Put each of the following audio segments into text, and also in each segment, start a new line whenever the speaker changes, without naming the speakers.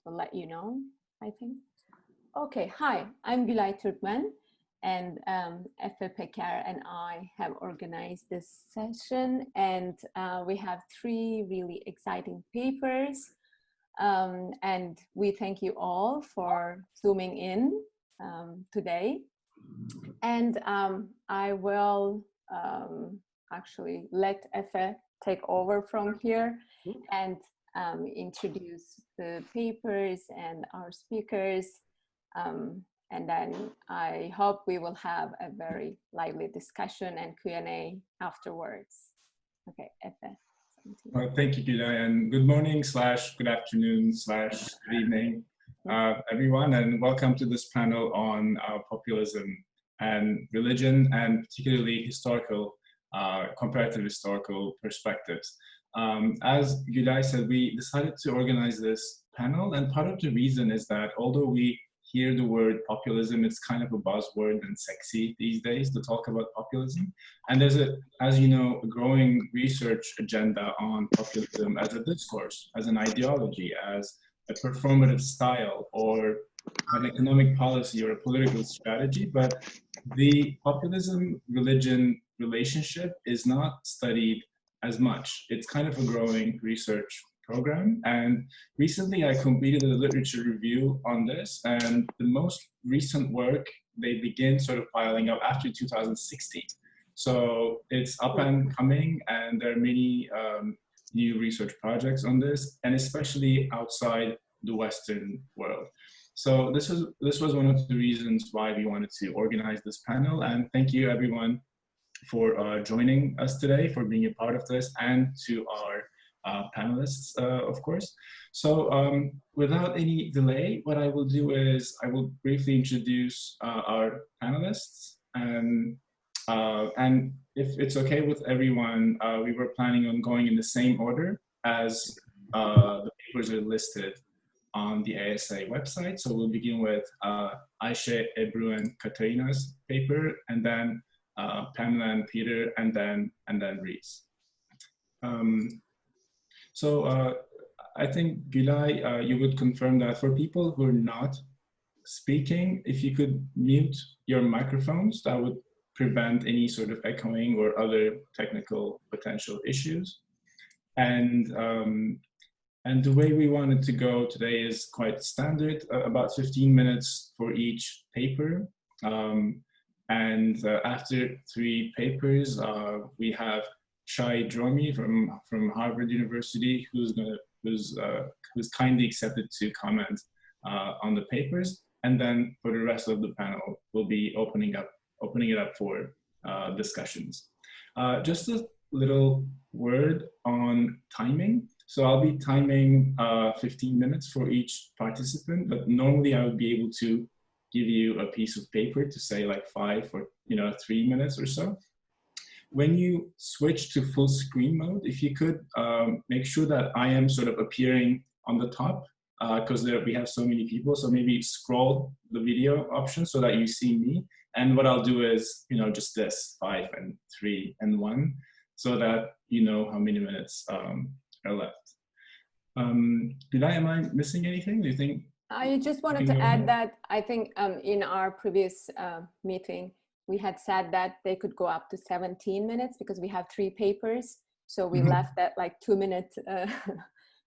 will let you know, I think. Okay, hi, I'm Gulay Turkmen, and Efe Peker and I have organized this session, and we have 3 really exciting papers, and we thank you all for zooming in today. And I will actually let Efe take over from here and introduce the papers and our speakers. And then I hope we will have a very lively discussion and Q&A afterwards. Okay, Efe.
Well, thank you, Gulay, and good morning / good afternoon / good evening, everyone, and welcome to this panel on populism and religion, and particularly historical, comparative historical perspectives. As Gulay said, we decided to organize this panel, and part of the reason is that although we hear the word populism, it's kind of a buzzword and sexy these days to talk about populism. And there's as you know, a growing research agenda on populism as a discourse, as an ideology, as a performative style, or an economic policy or a political strategy. But the populism-religion relationship is not studied as much. It's kind of a growing research program, and recently I completed a literature review on this, and the most recent work, they begin sort of piling up after 2016. So it's up and coming, and there are many new research projects on this, and especially outside the Western world. So this was one of the reasons why we wanted to organize this panel, and thank you everyone for joining us today, for being a part of this, and to our panelists, of course. So without any delay, what I will do is I will briefly introduce our panelists, and if it's okay with everyone, we were planning on going in the same order as the papers are listed on the ASA website. So we'll begin with Ayse, Ebru, and Katarina's paper, and then Pamela and Peter, and then Reese. So I think, Gulay, you would confirm that for people who are not speaking, if you could mute your microphones, that would prevent any sort of echoing or other technical potential issues. And the way we wanted to go today is quite standard, about 15 minutes for each paper. After 3 papers, we have Shai Dromi from Harvard University, who's kindly accepted to comment on the papers, and then for the rest of the panel, we'll be opening it up for discussions. Just a little word on timing. So I'll be timing 15 minutes for each participant, but normally I would be able to give you a piece of paper to say like 5 or 3 minutes or so. When you switch to full screen mode, if you could make sure that I am sort of appearing on the top, because we have so many people, so maybe scroll the video option so that you see me. And what I'll do is, just this 5 and 3 and 1, so that you know how many minutes are left. Am I missing anything? Do you think?
I just wanted to add that I think in our previous meeting, we had said that they could go up to 17 minutes because we have 3 papers. So we left that like 2-minute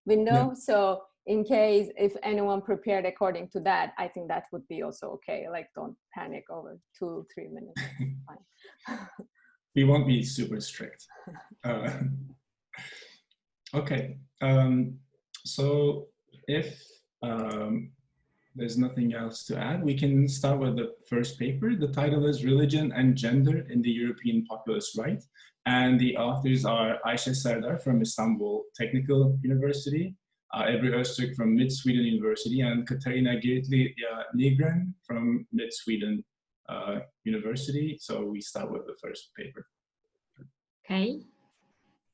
window. Yeah. So in case if anyone prepared according to that, I think that would be also okay. Like don't panic over 2-3 minutes. Fine.
We won't be super strict. Okay. So if there's nothing else to add, we can start with the first paper. The title is Religion and Gender in the European Populist Right. And the authors are Ayse Serdar from Istanbul Technical University, Ebru Öztürk from Mid-Sweden University, and Katarina Giritli Nygren from Mid-Sweden University. So we start with the first paper.
Okay,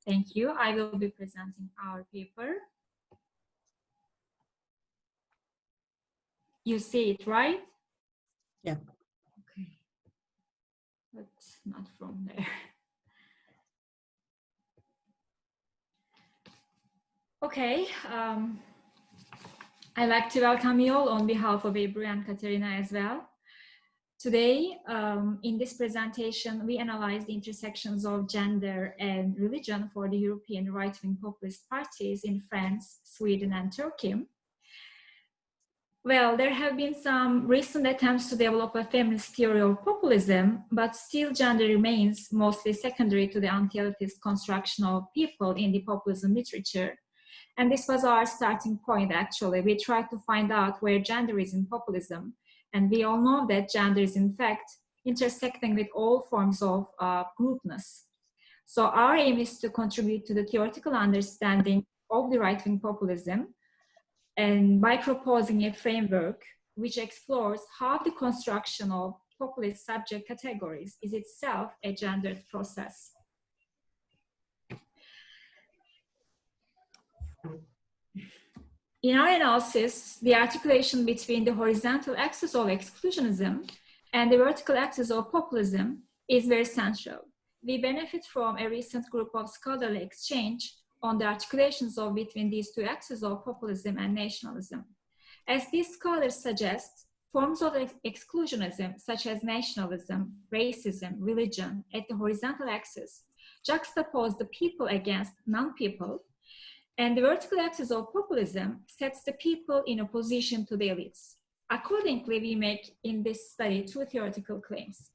thank you. I will be presenting our paper. You see it, right?
Yeah.
Okay. But not from there. Okay. I'd like to welcome you all on behalf of Ebru and Katarina as well. Today, in this presentation, we analyze the intersections of gender and religion for the European right-wing populist parties in France, Sweden, and Turkey. Well, there have been some recent attempts to develop a feminist theory of populism, but still gender remains mostly secondary to the anti-elitist construction of people in the populism literature. And this was our starting point, actually. We tried to find out where gender is in populism. And we all know that gender is, in fact, intersecting with all forms of groupness. So our aim is to contribute to the theoretical understanding of the right-wing populism, and by proposing a framework which explores how the construction of populist subject categories is itself a gendered process. In our analysis, the articulation between the horizontal axis of exclusionism and the vertical axis of populism is very central. We benefit from a recent group of scholarly exchange on the articulations of between these two axes of populism and nationalism. As these scholars suggest, forms of exclusionism such as nationalism, racism, religion at the horizontal axis juxtapose the people against non-people, and the vertical axis of populism sets the people in opposition to the elites. Accordingly, we make in this study two theoretical claims.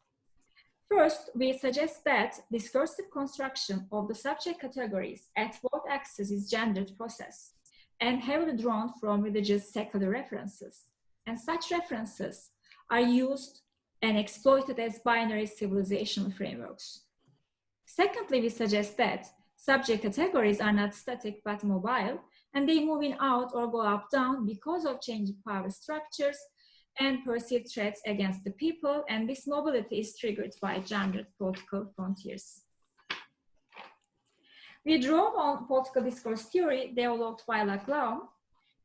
First, we suggest that discursive construction of the subject categories at both axes is gendered process and heavily drawn from religious secular references. And such references are used and exploited as binary civilization frameworks. Secondly, we suggest that subject categories are not static but mobile, and they move in out or go up down because of changing power structures and perceived threats against the people, and this mobility is triggered by gendered political frontiers. We draw on political discourse theory developed by Laclau,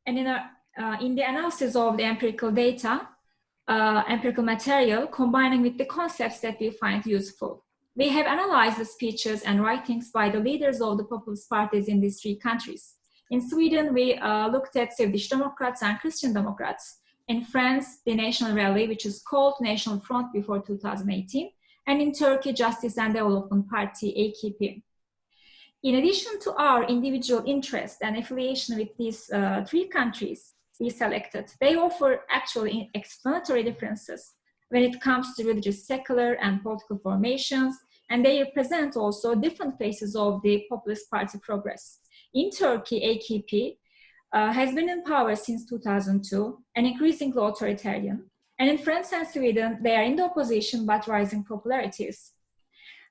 and in the analysis of the empirical data, empirical material, combining with the concepts that we find useful. We have analyzed the speeches and writings by the leaders of the populist parties in these three countries. In Sweden, we looked at Swedish Democrats and Christian Democrats. In France, the National Rally, which is called National Front before 2018, and in Turkey, Justice and Development Party, AKP. In addition to our individual interest and affiliation with these three countries we selected, they offer actually explanatory differences when it comes to religious, secular, and political formations, and they represent also different phases of the populist party progress. In Turkey, AKP has been in power since 2002 and increasingly authoritarian. And in France and Sweden, they are in the opposition but rising popularities.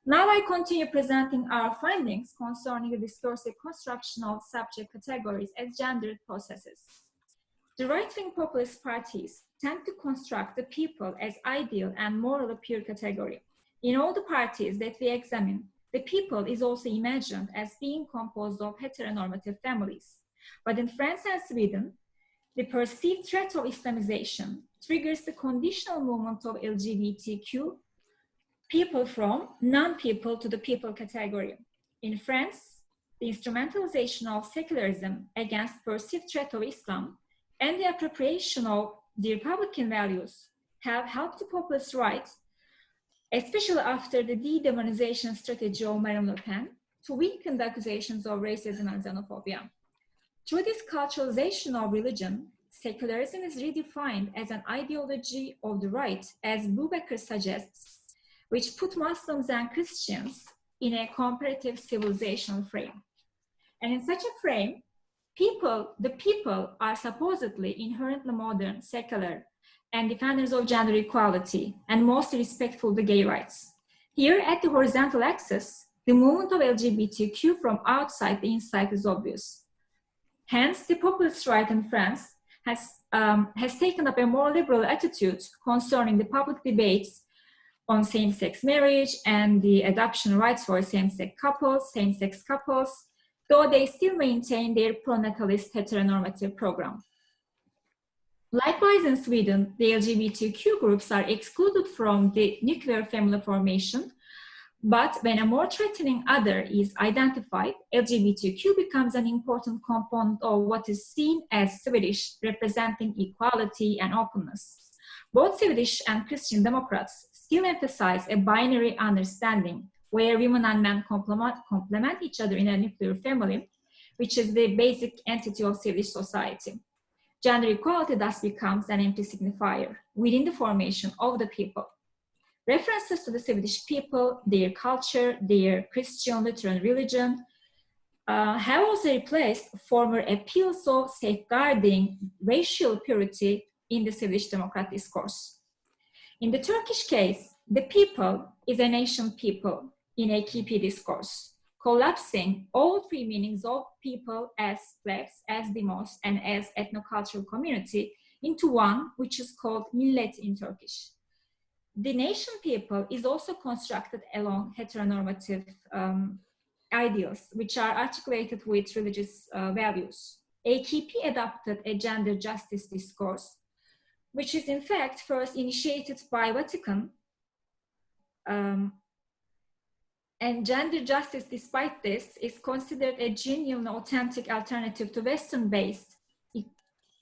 Now I continue presenting our findings concerning the discursive construction of subject categories as gendered processes. The right-wing populist parties tend to construct the people as ideal and morally pure category. In all the parties that we examine, the people is also imagined as being composed of heteronormative families. But in France and Sweden, the perceived threat of Islamization triggers the conditional movement of LGBTQ people from non-people to the people category. In France, the instrumentalization of secularism against perceived threat of Islam and the appropriation of the Republican values have helped the populist right, especially after the de-demonization strategy of Marine Le Pen, to weaken the accusations of racism and xenophobia. Through this culturalization of religion, secularism is redefined as an ideology of the right, as Peker suggests, which put Muslims and Christians in a comparative civilizational frame. And in such a frame, the people are supposedly inherently modern, secular, and defenders of gender equality, and mostly respectful of the gay rights. Here at the horizontal axis, the movement of LGBTQ from outside the inside is obvious. Hence, the populist right in France has taken up a more liberal attitude concerning the public debates on same-sex marriage and the adoption rights for same-sex couples, though they still maintain their pro-natalist heteronormative program. Likewise, in Sweden, the LGBTQ groups are excluded from the nuclear family formation, But when a more threatening other is identified, LGBTQ becomes an important component of what is seen as Swedish, representing equality and openness. Both Swedish and Christian Democrats still emphasize a binary understanding where women and men complement each other in a nuclear family, which is the basic entity of Swedish society. Gender equality thus becomes an empty signifier within the formation of the people. References to the Swedish people, their culture, their Christian Lutheran religion, have also replaced former appeals of safeguarding racial purity in the Swedish democratic discourse. In the Turkish case, the people is a nation people in AKP discourse, collapsing all three meanings of people as plebs, as demos, and as ethnocultural community into one, which is called millet in Turkish. The nation people is also constructed along heteronormative ideals, which are articulated with religious values. AKP adopted a gender justice discourse, which is in fact first initiated by Vatican. And gender justice, despite this, is considered a genuine, authentic alternative to Western-based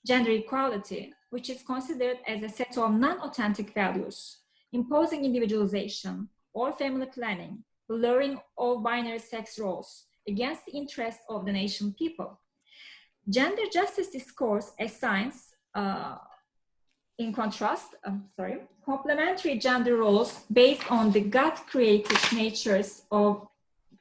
gender equality, which is considered as a set of non-authentic values, imposing individualization or family planning, blurring all binary sex roles against the interest of the nation people. Gender justice discourse assigns, in contrast, complementary gender roles based on the God-created natures of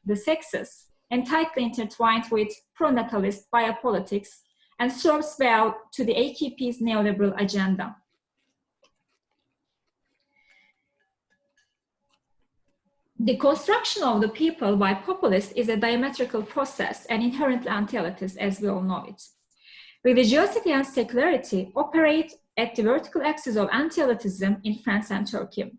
the sexes and tightly intertwined with pronatalist biopolitics and serves well to the AKP's neoliberal agenda. The construction of the people by populists is a diametrical process and inherently anti-elitist, as we all know it. Religiosity and secularity operate at the vertical axis of anti-elitism in France and Turkey.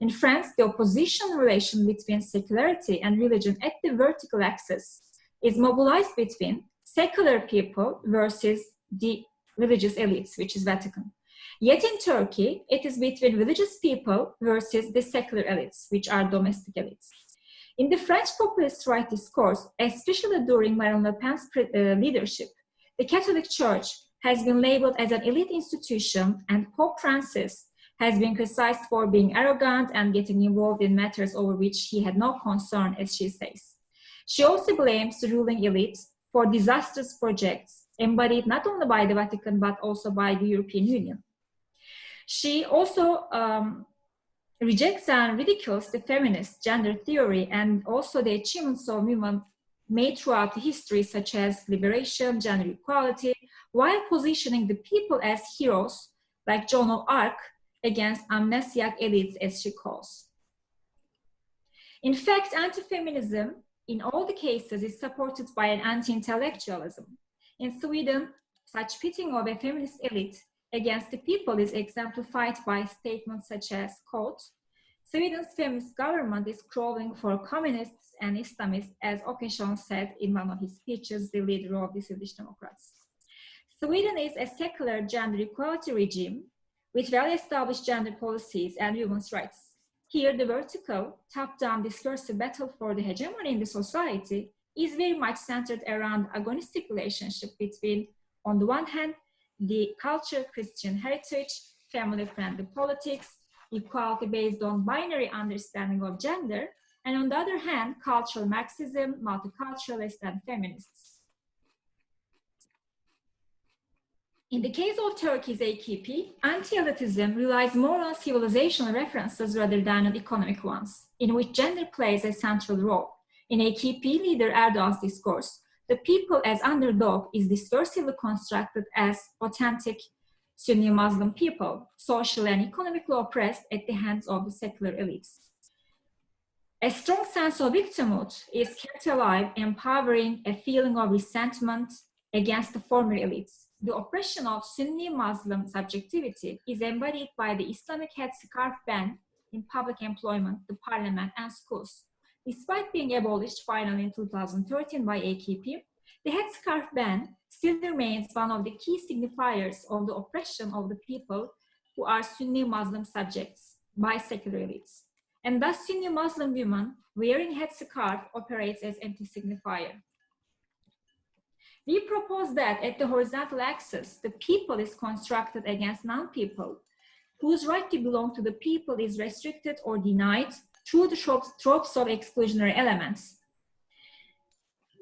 In France, the opposition relation between secularity and religion at the vertical axis is mobilized between secular people versus the religious elites, which is Vatican. Yet in Turkey, it is between religious people versus the secular elites, which are domestic elites. In the French populist right discourse, especially during Marine Le Pen's leadership, the Catholic Church has been labeled as an elite institution, and Pope Francis has been criticized for being arrogant and getting involved in matters over which he had no concern, as she says. She also blames the ruling elite for disastrous projects embodied not only by the Vatican, but also by the European Union. She also rejects and ridicules the feminist gender theory and also the achievements of women made throughout the history, such as liberation, gender equality, while positioning the people as heroes like Joan of Arc against amnesiac elites, as she calls. In fact, anti-feminism in all the cases is supported by an anti-intellectualism. In Sweden, such pitting of a feminist elite against the people is exemplified by statements such as, quote, Sweden's feminist government is crawling for communists and Islamists, as Åkesson said in one of his speeches, the leader of the Swedish Democrats. Sweden is a secular gender equality regime with well-established gender policies and women's rights. Here, the vertical, top-down discursive battle for the hegemony in the society is very much centered around agonistic relationship between, on the one hand, the culture, Christian heritage, family-friendly politics, equality based on binary understanding of gender, and on the other hand, cultural Marxism, multiculturalists, and feminists. In the case of Turkey's AKP, anti-elitism relies more on civilizational references rather than on economic ones, in which gender plays a central role. In AKP leader Erdogan's discourse, the people as underdog is discursively constructed as authentic Sunni Muslim people, socially and economically oppressed at the hands of the secular elites. A strong sense of victimhood is kept alive, empowering a feeling of resentment against the former elites. The oppression of Sunni Muslim subjectivity is embodied by the Islamic headscarf ban in public employment, the parliament, and schools. Despite being abolished finally in 2013 by AKP, the headscarf ban still remains one of the key signifiers of the oppression of the people who are Sunni Muslim subjects by secular elites. and thus Sunni Muslim women wearing headscarf operates as anti-signifier. We propose that at the horizontal axis, the people is constructed against non-people, whose right to belong to the people is restricted or denied through the tropes of exclusionary elements.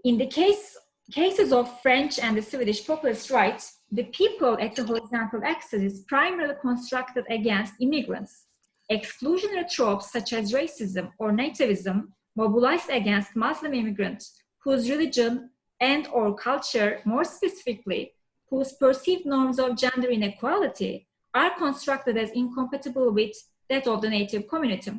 In the cases of French and the Swedish populist rights, the people at the horizontal axis is primarily constructed against immigrants. Exclusionary tropes such as racism or nativism mobilized against Muslim immigrants whose religion and or culture, more specifically, whose perceived norms of gender inequality are constructed as incompatible with that of the native community.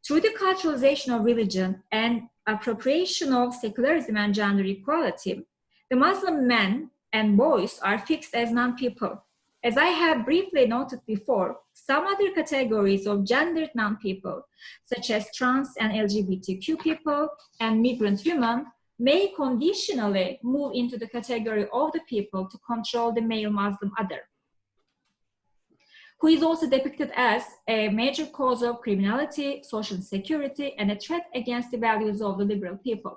Through the culturalization of religion and appropriation of secularism and gender equality, the Muslim men and boys are fixed as non-people. As I have briefly noted before, some other categories of gendered non-people, such as trans and LGBTQ people and migrant women, may conditionally move into the category of the people to control the male Muslim other, who is also depicted as a major cause of criminality, social insecurity, and a threat against the values of the liberal people.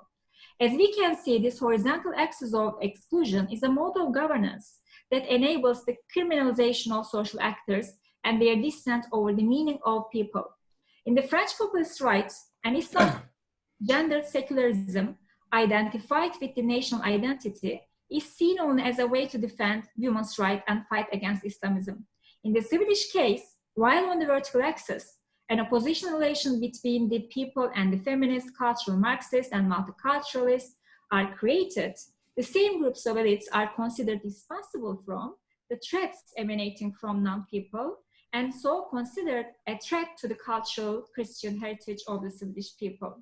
As we can see, this horizontal axis of exclusion is a mode of governance that enables the criminalization of social actors and their dissent over the meaning of people. In the French populist rights, an Islam gendered secularism identified with the national identity is seen only as a way to defend women's rights and fight against Islamism. In the Swedish case, while on the vertical axis, an opposition relation between the people and the feminist, cultural Marxists, and multiculturalists are created, the same groups of elites are considered responsible from the threats emanating from non-people, and so considered a threat to the cultural Christian heritage of the Swedish people.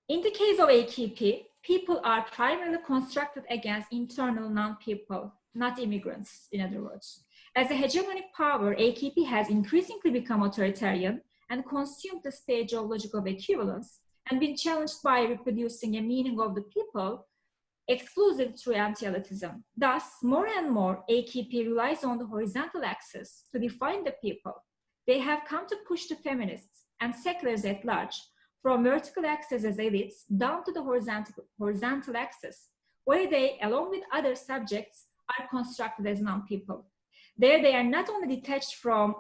In the case of AKP, people are primarily constructed against internal non-people, not immigrants, in other words. As a hegemonic power, AKP has increasingly become authoritarian and consumed the stage of logic of equivalence and been challenged by reproducing a meaning of the people exclusive through anti-elitism. Thus, more and more, AKP relies on the horizontal axis to define the people. They have come to push the feminists and seculars at large from vertical axis as elites down to the horizontal axis, where they, along with other subjects, are constructed as non-people. There they are not only detached from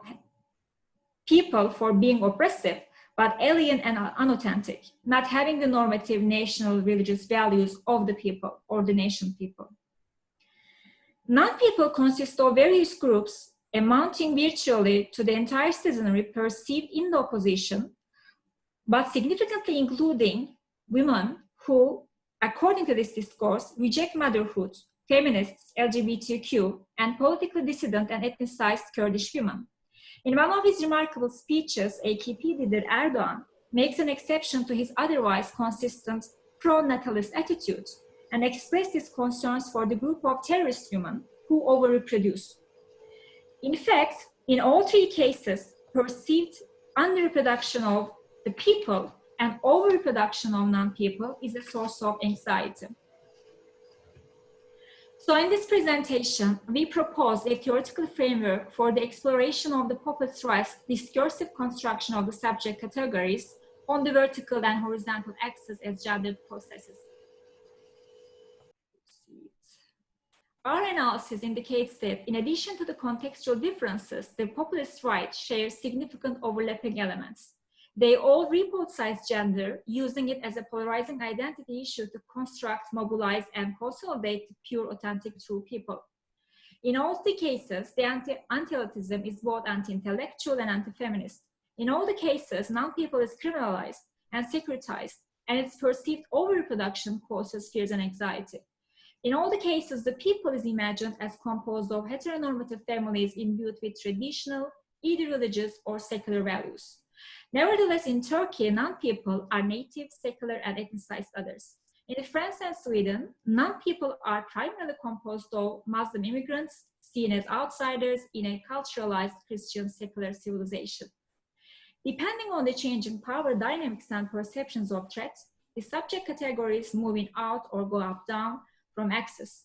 people for being oppressive, but alien and unauthentic, not having the normative national religious values of the people or the nation people. Non-people consist of various groups amounting virtually to the entire citizenry perceived in the opposition, but significantly including women who, according to this discourse, reject motherhood, feminists, LGBTQ, and politically dissident and ethnicized Kurdish women. In one of his remarkable speeches, AKP leader Erdogan makes an exception to his otherwise consistent pro-natalist attitude and expressed his concerns for the group of terrorist women who over-reproduce. In fact, in all three cases, perceived under-reproduction of the people and over-reproduction of non-people is a source of anxiety. So in this presentation, we propose a theoretical framework for the exploration of the populist rights discursive construction of the subject categories on the vertical and horizontal axis as gendered processes. Our analysis indicates that in addition to the contextual differences, the populist rights share significant overlapping elements. They all repoliticize gender, using it as a polarizing identity issue to construct, mobilize, and consolidate the pure, authentic, true people. In all the cases, the anti-elitism is both anti-intellectual and anti-feminist. In all the cases, non-people is criminalized and securitized, and its perceived over-reproduction causes fears and anxiety. In all the cases, the people is imagined as composed of heteronormative families imbued with traditional, either religious or secular values. Nevertheless, in Turkey, non-people are native, secular, and ethnicized others. In France and Sweden, non-people are primarily composed of Muslim immigrants seen as outsiders in a culturalized Christian secular civilization. Depending on the changing power dynamics and perceptions of threats, the subject categories moving out or go up down from axis.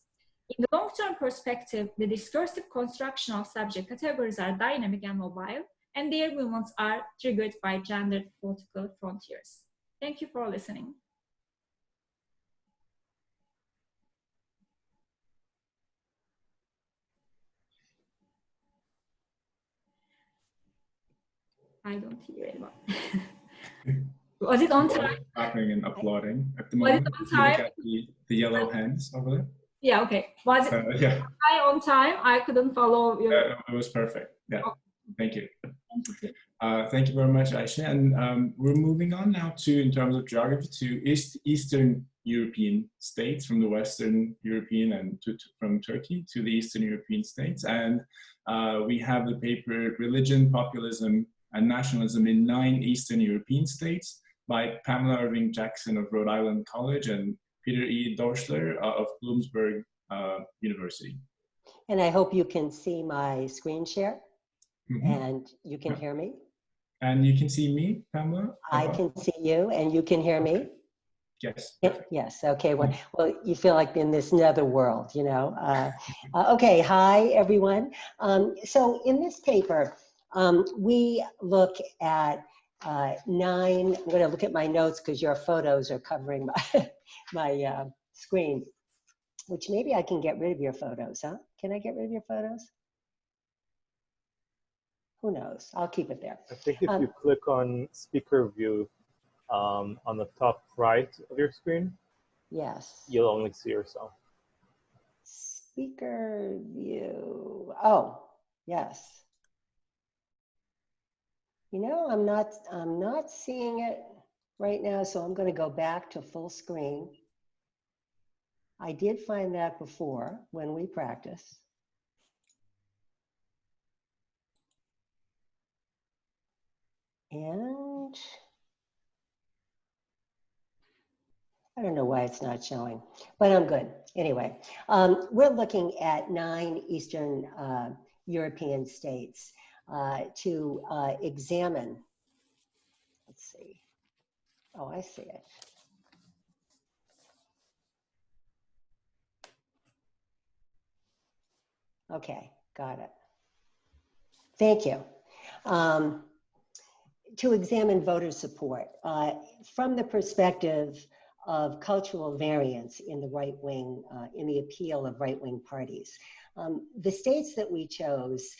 In the long-term perspective, the discursive construction of subject categories are dynamic and mobile, and their movements are triggered by gendered political frontiers. Thank you for listening. I don't hear anyone. Was it on time?
Clapping and applauding at the moment.
Was it on time?
Look at the yellow hands over there.
Yeah, okay. Was it
Yeah.
on time? I couldn't follow your...
It was perfect. Yeah.
Okay.
Thank you.
Thank you.
Thank you very much, Ayse. And we're moving on now to, in terms of geography, to Eastern European states, from the Western European and from Turkey to the Eastern European states. And we have the paper Religion, Populism, and Nationalism in 9 Eastern European States by Pamela Irving Jackson of Rhode Island College and Peter E. Doerschler of Bloomsburg University.
And I hope you can see my screen share.
Mm-hmm.
And you can hear me.
And you can see me, Pamela?
I can see you and you can hear me?
Yes.
Yes, okay. Well, you feel like in this nether world, you know. Okay, hi everyone. So in this paper, we look at 9, I'm going to look at my notes because your photos are covering my screen, which maybe I can get rid of your photos, huh? Can I get rid of your photos? Who knows? I'll keep it there.
I think if you click on speaker view on the top right of your screen,
yes,
you'll only see yourself.
Speaker view. Oh, yes. You know, I'm not seeing it right now, so I'm going to go back to full screen. I did find that before when we practiced. And I don't know why it's not showing, but I'm good. Anyway, we're looking at 9 Eastern European states to examine, let's see. Oh, I see it. Okay, got it. Thank you. To examine voter support from the perspective of cultural variance in the right wing, in the appeal of right wing parties. The states that we chose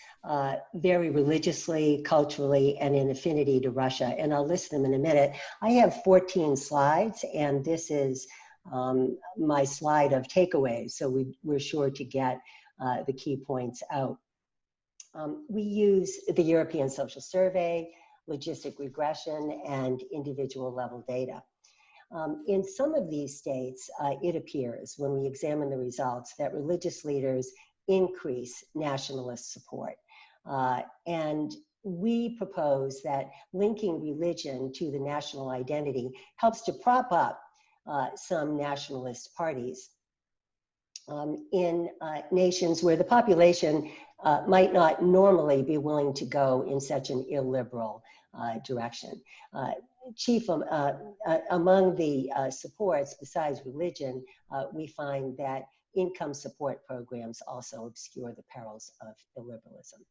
vary religiously, culturally, and in affinity to Russia, and I'll list them in a minute. I have 14 slides, and this is my slide of takeaways, so we're sure to get the key points out. We use the European Social Survey, logistic regression, and individual level data. In some of these states, it appears when we examine the results that religious leaders increase nationalist support. And we propose that linking religion to the national identity helps to prop up some nationalist parties in nations where the population might not normally be willing to go in such an illiberal direction. Chief among the supports, besides religion, we find that income support programs also obscure the perils of illiberalism.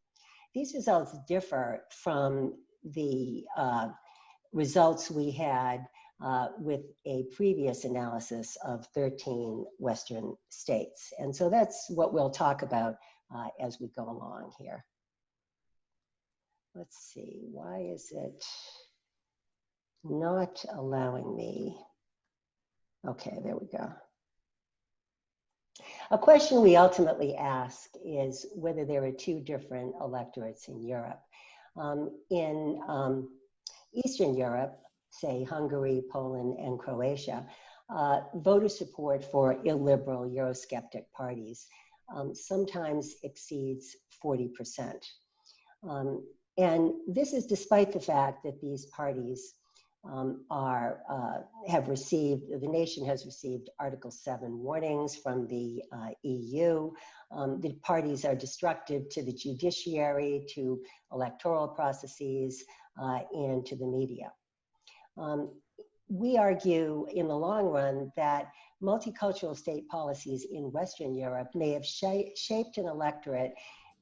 These results differ from the results we had with a previous analysis of 13 Western states. And so that's what we'll talk about as we go along here. Let's see, why is it not allowing me? Okay, there we go. A question we ultimately ask is whether there are 2 different electorates in Europe. In Eastern Europe, say Hungary, Poland, and Croatia, voter support for illiberal Eurosceptic parties sometimes exceeds 40%. And this is despite the fact that these parties have received, the nation has received Article 7 warnings from the EU. The parties are destructive to the judiciary, to electoral processes, and to the media. We argue in the long run that multicultural state policies in Western Europe may have shaped an electorate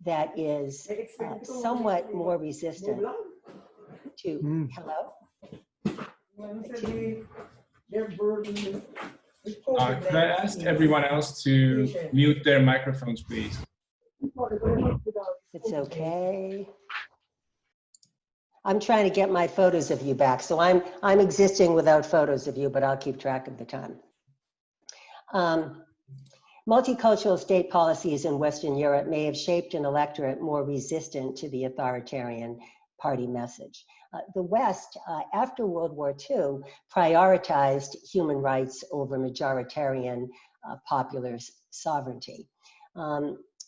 that is somewhat more resistant to, hello?
Could I ask everyone else to mute their microphones, please?
It's okay. I'm trying to get my photos of you back. So I'm existing without photos of you, but I'll keep track of the time. Multicultural state policies in Western Europe may have shaped an electorate more resistant to the authoritarian party message. The West, after World War II, prioritized human rights over majoritarian popular sovereignty.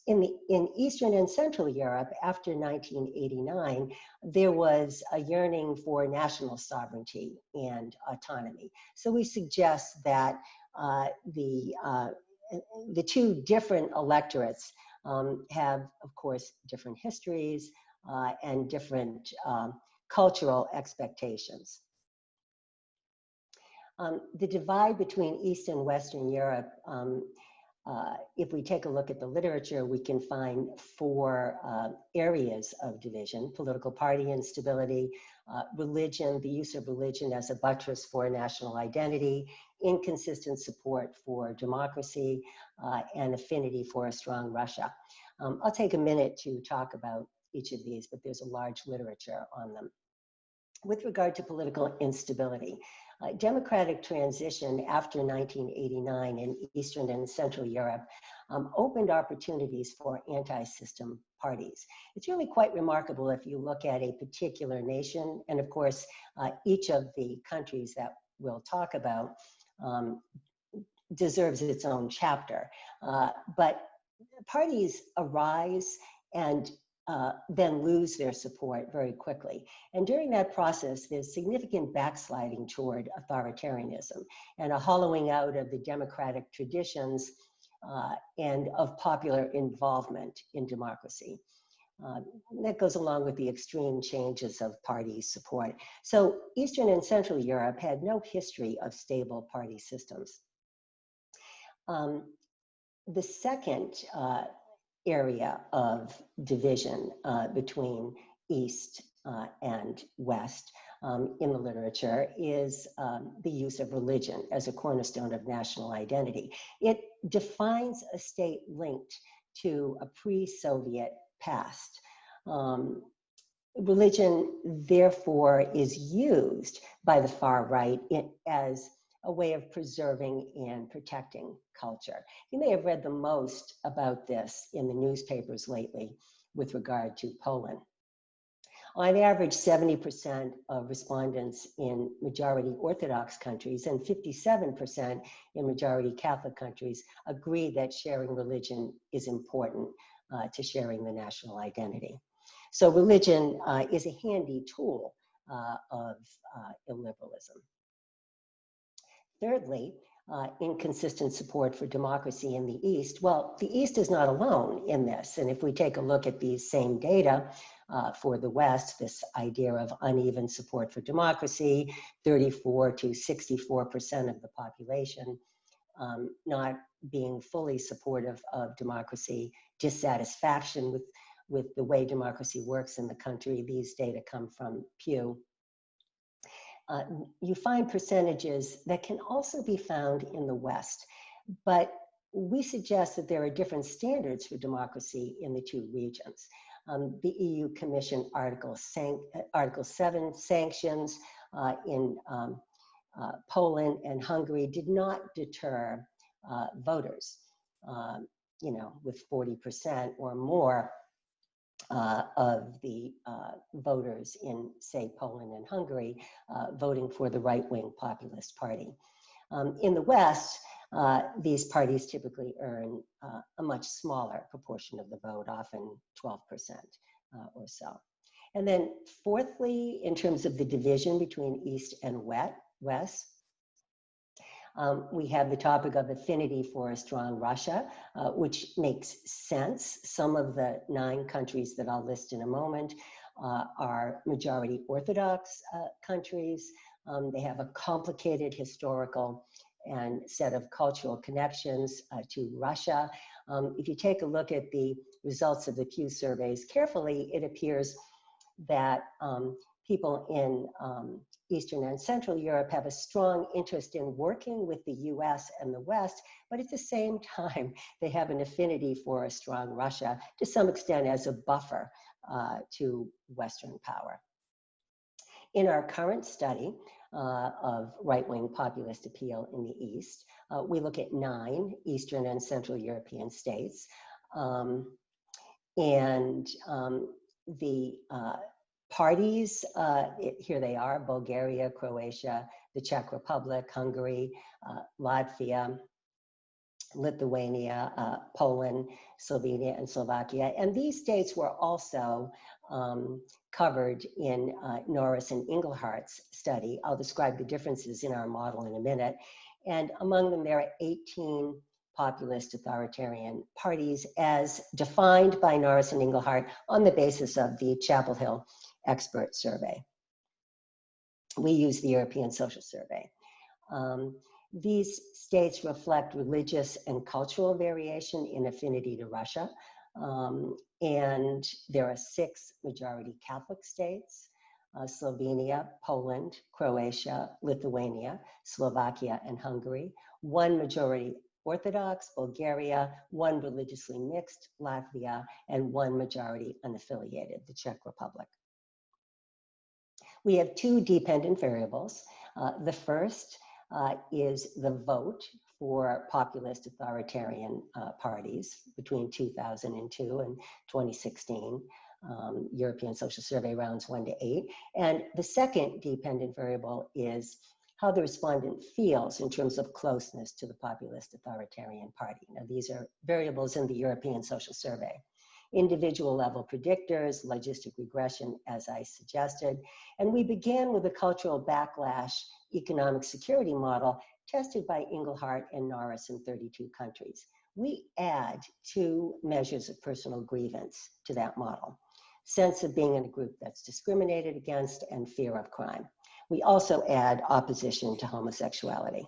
In Eastern and Central Europe, after 1989, there was a yearning for national sovereignty and autonomy. So we suggest that the two different electorates have, of course, different histories and different cultural expectations. The divide between East and Western Europe, if we take a look at the literature, we can find four areas of division: political party instability, religion, the use of religion as a buttress for national identity, inconsistent support for democracy, and affinity for a strong Russia. I'll take a minute to talk about each of these, but there's a large literature on them. With regard to political instability, democratic transition after 1989 in Eastern and Central Europe opened opportunities for anti-system parties. It's really quite remarkable if you look at a particular nation, and of course, each of the countries that we'll talk about deserves its own chapter. But parties arise and then lose their support very quickly. And during that process, there's significant backsliding toward authoritarianism and a hollowing out of the democratic traditions and of popular involvement in democracy. That goes along with the extreme changes of party support. So Eastern and Central Europe had no history of stable party systems. The second area of division between East and West in the literature is the use of religion as a cornerstone of national identity. It defines a state linked to a pre-Soviet past. Religion, therefore, is used by the far right as a way of preserving and protecting culture. You may have read the most about this in the newspapers lately with regard to Poland. On average, 70% of respondents in majority Orthodox countries and 57% in majority Catholic countries agree that sharing religion is important to sharing the national identity. So religion is a handy tool of illiberalism. Thirdly, inconsistent support for democracy in the East. Well, the East is not alone in this. And if we take a look at these same data for the West, this idea of uneven support for democracy, 34 to 64% of the population not being fully supportive of democracy, dissatisfaction with the way democracy works in the country. These data come from Pew. You find percentages that can also be found in the West, but we suggest that there are different standards for democracy in the two regions. The EU Commission Article 7 sanctions in Poland and Hungary did not deter voters, with 40% or more of the voters in, say, Poland and Hungary voting for the right-wing populist party. In the West, these parties typically earn a much smaller proportion of the vote, often 12% or so. And then fourthly, in terms of the division between East and West, we have the topic of affinity for a strong Russia, which makes sense. Some of the 9 countries that I'll list in a moment are majority Orthodox countries. They have a complicated historical and set of cultural connections to Russia. If you take a look at the results of the Pew surveys carefully, it appears that people in Eastern and Central Europe have a strong interest in working with the US and the West, but at the same time, they have an affinity for a strong Russia, to some extent as a buffer to Western power. In our current study of right-wing populist appeal in the East, we look at 9 Eastern and Central European states. The parties, here they are: Bulgaria, Croatia, the Czech Republic, Hungary, Latvia, Lithuania, Poland, Slovenia, and Slovakia. And these states were also covered in Norris and Inglehart's study. I'll describe the differences in our model in a minute. And among them, there are 18 populist authoritarian parties as defined by Norris and Inglehart on the basis of the Chapel Hill expert survey. We use the European Social Survey. These states reflect religious and cultural variation in affinity to Russia. And there are 6 majority Catholic states: Slovenia, Poland, Croatia, Lithuania, Slovakia, and Hungary; 1 majority Orthodox, Bulgaria; 1 religiously mixed, Latvia; and 1 majority unaffiliated, the Czech Republic. We have 2 dependent variables. The first is the vote for populist authoritarian parties between 2002 and 2016, European Social Survey rounds 1 to 8. And the second dependent variable is how the respondent feels in terms of closeness to the populist authoritarian party. Now, these are variables in the European Social Survey. Individual level predictors, logistic regression, as I suggested. And we began with a cultural backlash economic security model tested by Inglehart and Norris in 32 countries. We add 2 measures of personal grievance to that model: sense of being in a group that's discriminated against and fear of crime. We also add opposition to homosexuality.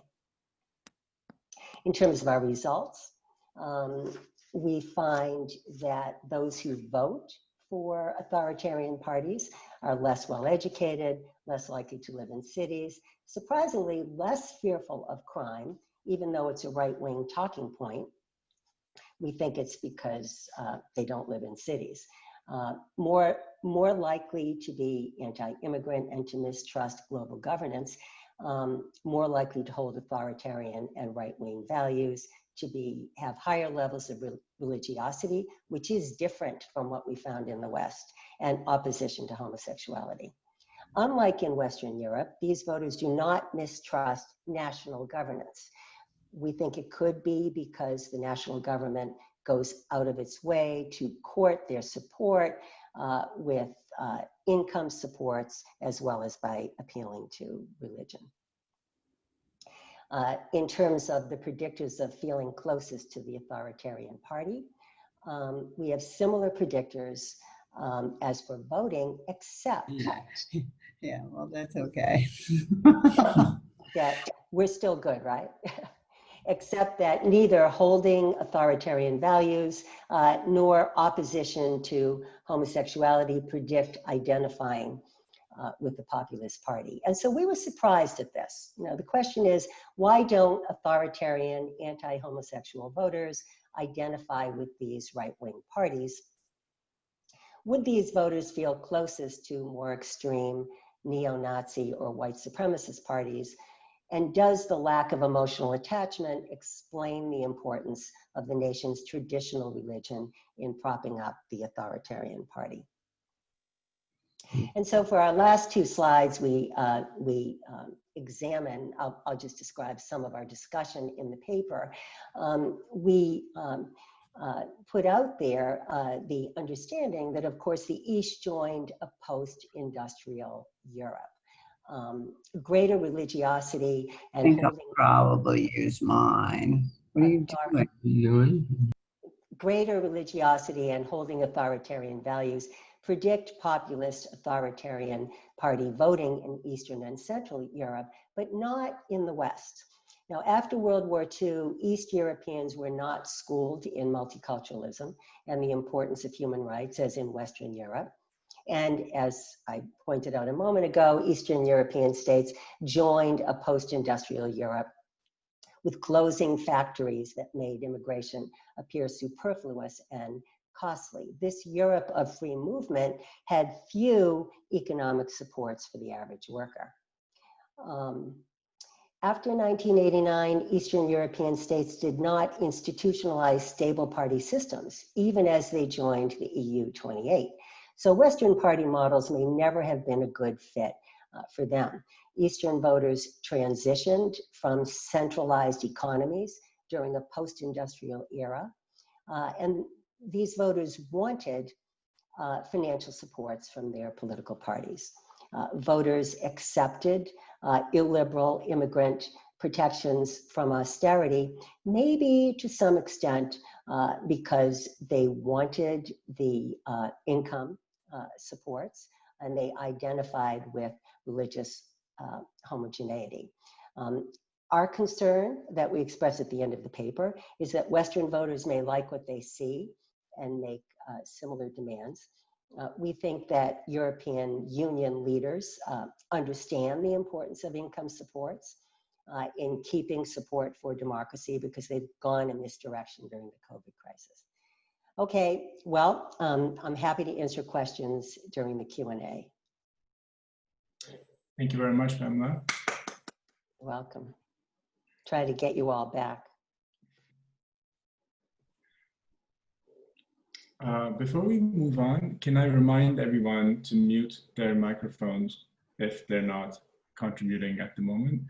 In terms of our results, we find that those who vote for authoritarian parties are less well-educated, less likely to live in cities, surprisingly less fearful of crime, even though it's a right-wing talking point. We think it's because they don't live in cities. More likely to be anti-immigrant and to mistrust global governance, more likely to hold authoritarian and right-wing values, to have higher levels of religiosity, which is different from what we found in the West, and opposition to homosexuality. Unlike in Western Europe, these voters do not mistrust national governance. We think it could be because the national government goes out of its way to court their support with income supports, as well as by appealing to religion. In terms of the predictors of feeling closest to the authoritarian party, we have similar predictors as for voting, except
yeah, well, that's okay.
that we're still good, right? Except that neither holding authoritarian values nor opposition to homosexuality predict identifying with the populist party. And so we were surprised at this. You know, the question is, why don't authoritarian anti-homosexual voters identify with these right-wing parties? Would these voters feel closest to more extreme neo-Nazi or white supremacist parties? And does the lack of emotional attachment explain the importance of the nation's traditional religion in propping up the authoritarian party? And so for our last 2 slides, we examine, I'll just describe some of our discussion in the paper. We put out there the understanding that, of course, the East joined a post-industrial Europe. Greater religiosity and
I think I'll probably use mine. What are you doing?
Greater religiosity and holding authoritarian values predict populist authoritarian party voting in Eastern and Central Europe, but not in the West. Now, after World War II, East Europeans were not schooled in multiculturalism and the importance of human rights as in Western Europe. And as I pointed out a moment ago, Eastern European states joined a post-industrial Europe with closing factories that made immigration appear superfluous and costly. This Europe of free movement had few economic supports for the average worker. After 1989, Eastern European states did not institutionalize stable party systems, even as they joined the EU 28. So Western party models may never have been a good fit for them. Eastern voters transitioned from centralized economies during a post-industrial era, and these voters wanted financial supports from their political parties. Voters accepted illiberal immigrant protections from austerity, maybe to some extent because they wanted the income supports and they identified with religious homogeneity. Our concern that we express at the end of the paper is that Western voters may like what they see and make similar demands. We think that European Union leaders understand the importance of income supports in keeping support for democracy because they've gone in this direction during the COVID crisis. Okay, well, I'm happy to answer questions during the Q&A.
Thank you very much, Pamela.
You're welcome. Try to get you all back.
Before we move on, can I remind everyone to mute their microphones if they're not contributing at the moment?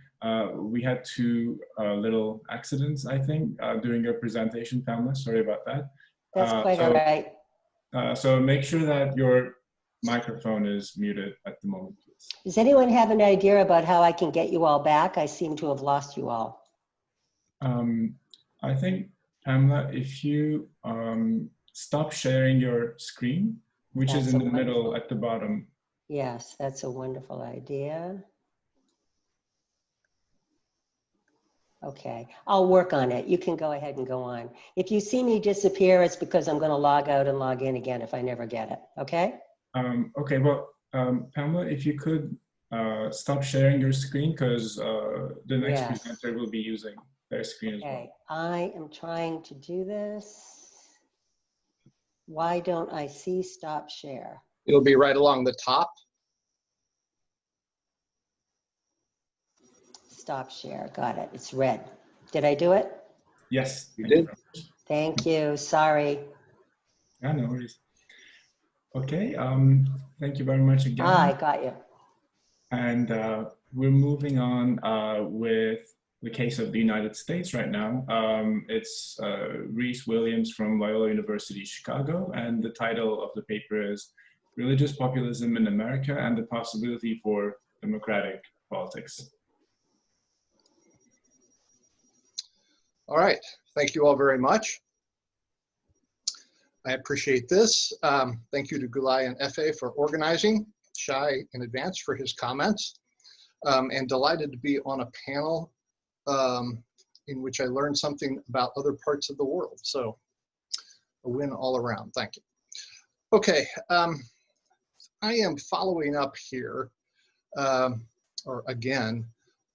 We had two little accidents, I think, during your presentation, Pamela. Sorry about that.
That's quite all right.
So make sure that your microphone is muted at the moment, please.
Does anyone have an idea about how I can get you all back? I seem to have lost you all.
I think, Pamela, if you stop sharing your screen, which is in the middle at the bottom.
Yes, that's a wonderful idea. Okay, I'll work on it. You can go ahead and go on. If you see me disappear, it's because I'm going to log out and log in again if I never get it, okay?
Okay, well, Pamela, if you could stop sharing your screen because the next presenter will be using their screen as well.
Okay, I am trying to do this. Why don't I see stop share?
It'll be right along the top.
Stop share, got it, it's red. Did I do it?
Yes,
you did.
Thank you, sorry.
Yeah, no worries. Okay, thank you very much again.
I got you.
And we're moving on with the case of the United States right now. It's Rhys Williams from Loyola University, Chicago, and the title of the paper is Religious Populism in America and the Possibility for Democratic Politics.
All right, thank you all very much. I appreciate this. Thank you to Gulay and FA for organizing, Shai in advance for his comments, and delighted to be on a panel in which I learned something about other parts of the world. So a win all around, thank you. Okay, I am following up here, or again,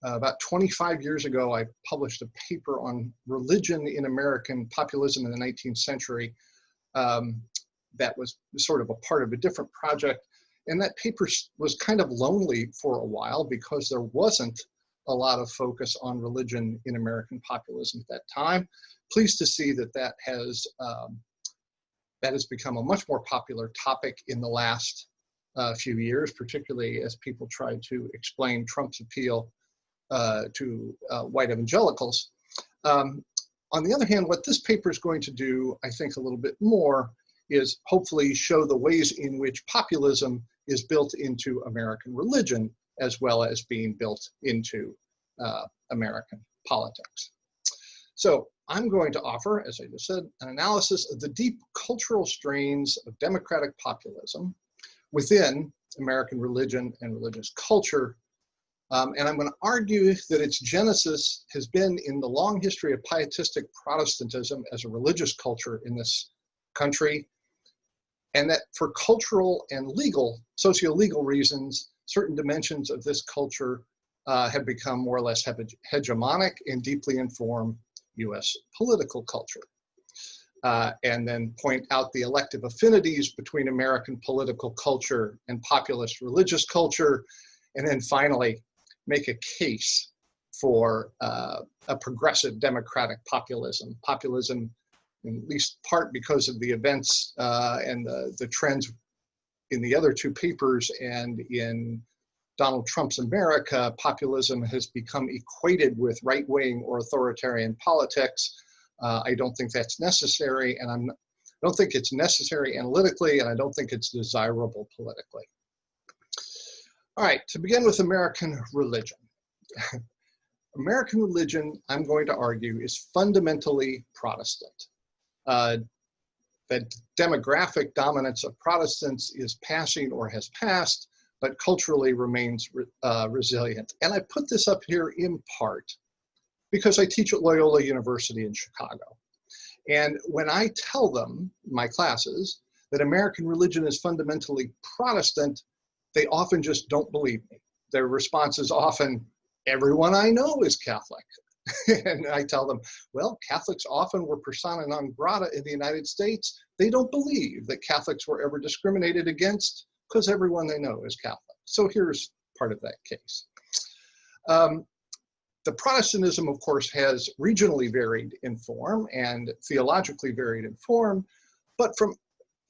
about 25 years ago, I published a paper on religion in American populism in the 19th century that was sort of a part of a different project. And that paper was kind of lonely for a while because there wasn't a lot of focus on religion in American populism at that time. Pleased to see that that has become a much more popular topic in the last few years, particularly as people try to explain Trump's appeal to white evangelicals. On the other hand, what this paper is going to do, I think a little bit more, is hopefully show the ways in which populism is built into American religion, as well as being built into American politics. So I'm going to offer, as I just said, an analysis of the deep cultural strains of democratic populism within American religion and religious culture And I'm going to argue that its genesis has been in the long history of pietistic Protestantism as a religious culture in this country, and that for cultural and legal, socio-legal reasons, certain dimensions of this culture have become more or less hegemonic and deeply inform US political culture. And then point out the elective affinities between American political culture and populist religious culture, and then finally make a case for a progressive democratic populism. Populism, in at least part because of the events and the trends in the other two papers and in Donald Trump's America, populism has become equated with right-wing or authoritarian politics. I don't think that's necessary, and I don't think it's necessary analytically, and I don't think it's desirable politically. All right, to begin with American religion. American religion, I'm going to argue, is fundamentally Protestant. The demographic dominance of Protestants is passing or has passed, but culturally remains resilient. And I put this up here in part because I teach at Loyola University in Chicago. And when I tell them, my classes, that American religion is fundamentally Protestant, they often just don't believe me. Their response is often, everyone I know is Catholic. And I tell them, well, Catholics often were persona non grata in the United States. They don't believe that Catholics were ever discriminated against because everyone they know is Catholic. So here's part of that case. The Protestantism, of course, has regionally varied in form and theologically varied in form, but from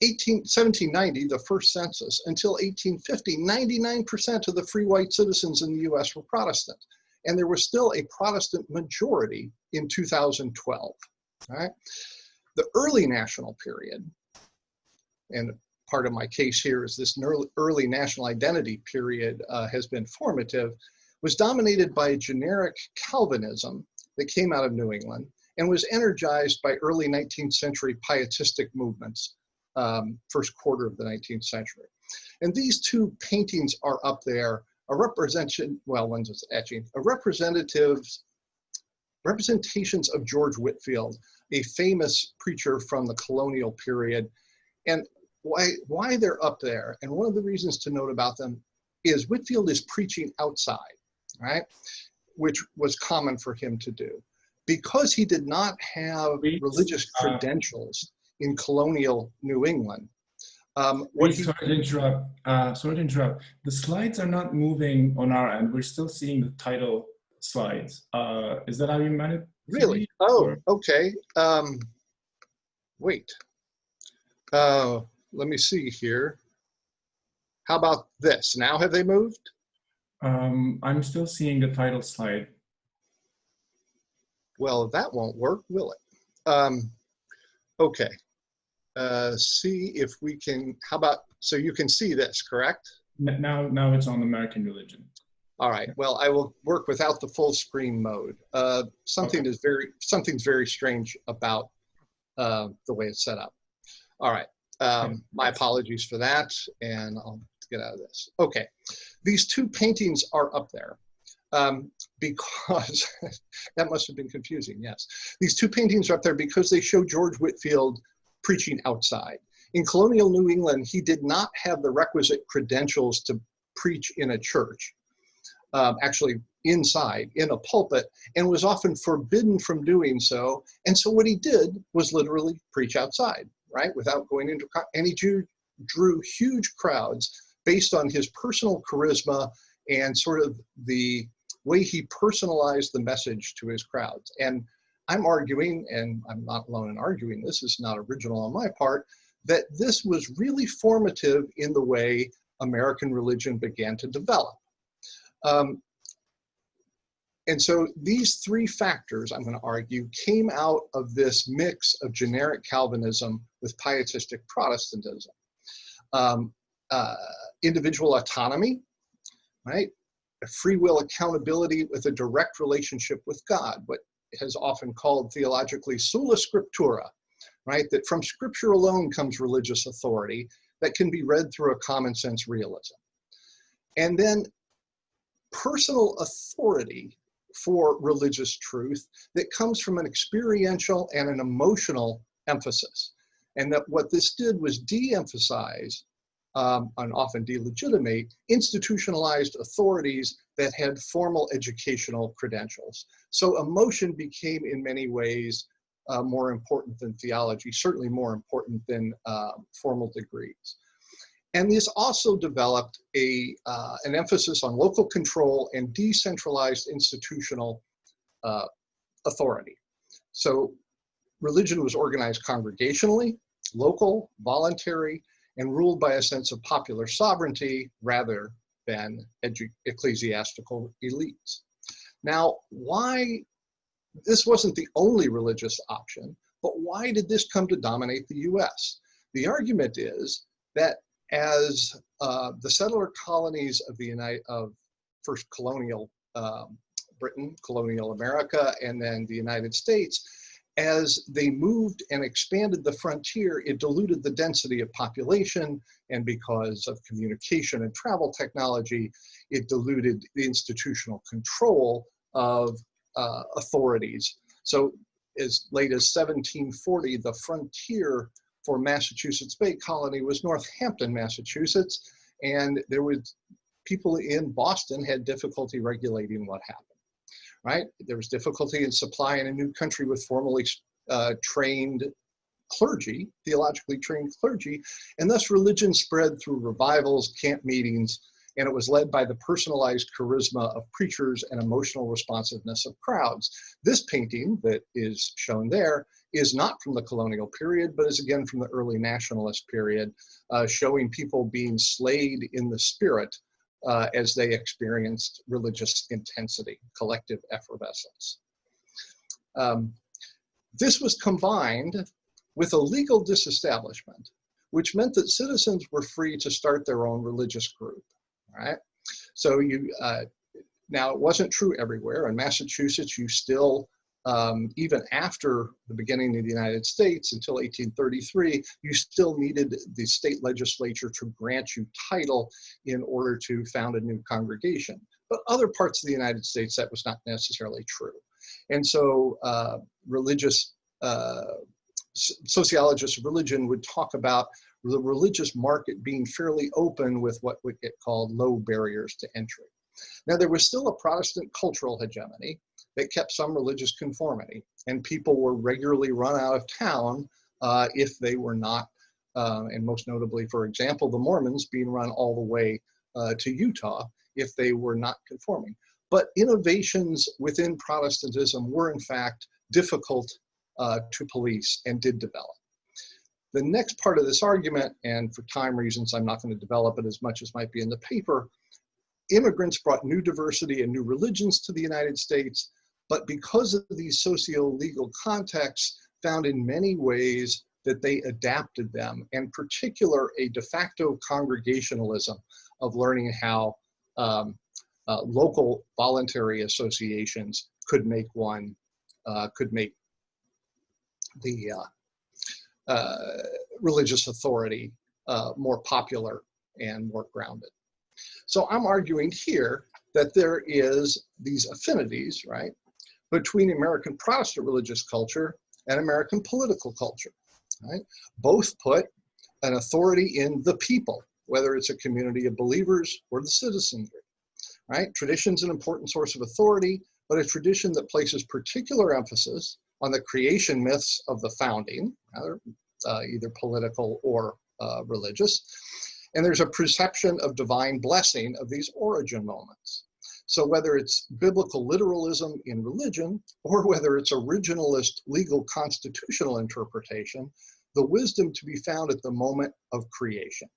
1790, the first census, until 1850, 99% of the free white citizens in the US were Protestant. And there was still a Protestant majority in 2012. All right? The early national period, and part of my case here is this early national identity period has been formative, was dominated by generic Calvinism that came out of New England and was energized by early 19th century pietistic movements, first quarter of the 19th century. And these two paintings are up there, a representation, well, one's just etching, representations of George Whitefield, a famous preacher from the colonial period. And why they're up there, and one of the reasons to note about them is Whitefield is preaching outside, right? Which was common for him to do. Because he did not have religious credentials in colonial New England.
Sorry to interrupt. The slides are not moving on our end. We're still seeing the title slides. Is that how you meant it?
Really? Oh, okay. Wait. Let me see here. How about this? Now have they moved?
I'm still seeing the title slide.
Well, that won't work, will it? Okay. See if we can, how about, so you can see this, correct?
Now it's on American religion.
All right, well, I will work without the full screen mode. Something's very strange about the way it's set up. All right, my apologies for that, and I'll get out of this. Okay, these two paintings are up there. Because that must have been confusing, yes. These two paintings are up there because they show George Whitefield preaching outside. In colonial New England, he did not have the requisite credentials to preach in a church, actually inside, in a pulpit, and was often forbidden from doing so. And so what he did was literally preach outside, right? Without going into, and he drew huge crowds based on his personal charisma and sort of the way he personalized the message to his crowds. And I'm arguing, and I'm not alone in arguing, this is not original on my part, that this was really formative in the way American religion began to develop. And so these three factors, I'm going to argue, came out of this mix of generic Calvinism with pietistic Protestantism. Individual autonomy, right? A free will accountability with a direct relationship with God, what is often called theologically sola scriptura, right? That from scripture alone comes religious authority that can be read through a common sense realism. And then personal authority for religious truth that comes from an experiential and an emotional emphasis. And that what this did was de-emphasize and often delegitimate institutionalized authorities that had formal educational credentials. So emotion became in many ways more important than theology, certainly more important than formal degrees. And this also developed an emphasis on local control and decentralized institutional authority. So religion was organized congregationally, local, voluntary, and ruled by a sense of popular sovereignty rather than ecclesiastical elites. Now, why, this wasn't the only religious option, but why did this come to dominate the US? The argument is that as the settler colonies of first colonial Britain, colonial America, and then the United States, as they moved and expanded the frontier, it diluted the density of population, and because of communication and travel technology, it diluted the institutional control of authorities. So as late as 1740, the frontier for Massachusetts Bay Colony was Northampton, Massachusetts, and there was people in Boston had difficulty regulating what happened. Right? There was difficulty in supplying a new country with formally trained clergy, theologically trained clergy, and thus religion spread through revivals, camp meetings, and it was led by the personalized charisma of preachers and emotional responsiveness of crowds. This painting that is shown there is not from the colonial period, but is again from the early nationalist period, showing people being slayed in the spirit as they experienced religious intensity, collective effervescence. This was combined with a legal disestablishment, which meant that citizens were free to start their own religious group, right? So now it wasn't true everywhere. In Massachusetts, you still, even after the beginning of the United States until 1833, you still needed the state legislature to grant you title in order to found a new congregation. But other parts of the United States, that was not necessarily true. And so sociologists of religion would talk about the religious market being fairly open with what would get called low barriers to entry. Now, there was still a Protestant cultural hegemony that kept some religious conformity, and people were regularly run out of town if they were not, and most notably, for example, the Mormons being run all the way to Utah if they were not conforming. But innovations within Protestantism were in fact difficult to police and did develop. The next part of this argument, and for time reasons, I'm not going to develop it as much as might be in the paper, immigrants brought new diversity and new religions to the United States, but because of these socio-legal contexts, found in many ways that they adapted them, and in particular, a de facto congregationalism of learning how local voluntary associations could make the religious authority more popular and more grounded. So I'm arguing here that there is these affinities, right, between American Protestant religious culture and American political culture, right? Both put an authority in the people, whether it's a community of believers or the citizenry, right? Tradition's an important source of authority, but a tradition that places particular emphasis on the creation myths of the founding, either political or religious. And there's a perception of divine blessing of these origin moments. So whether it's biblical literalism in religion, or whether it's originalist legal constitutional interpretation, the wisdom to be found at the moment of creation,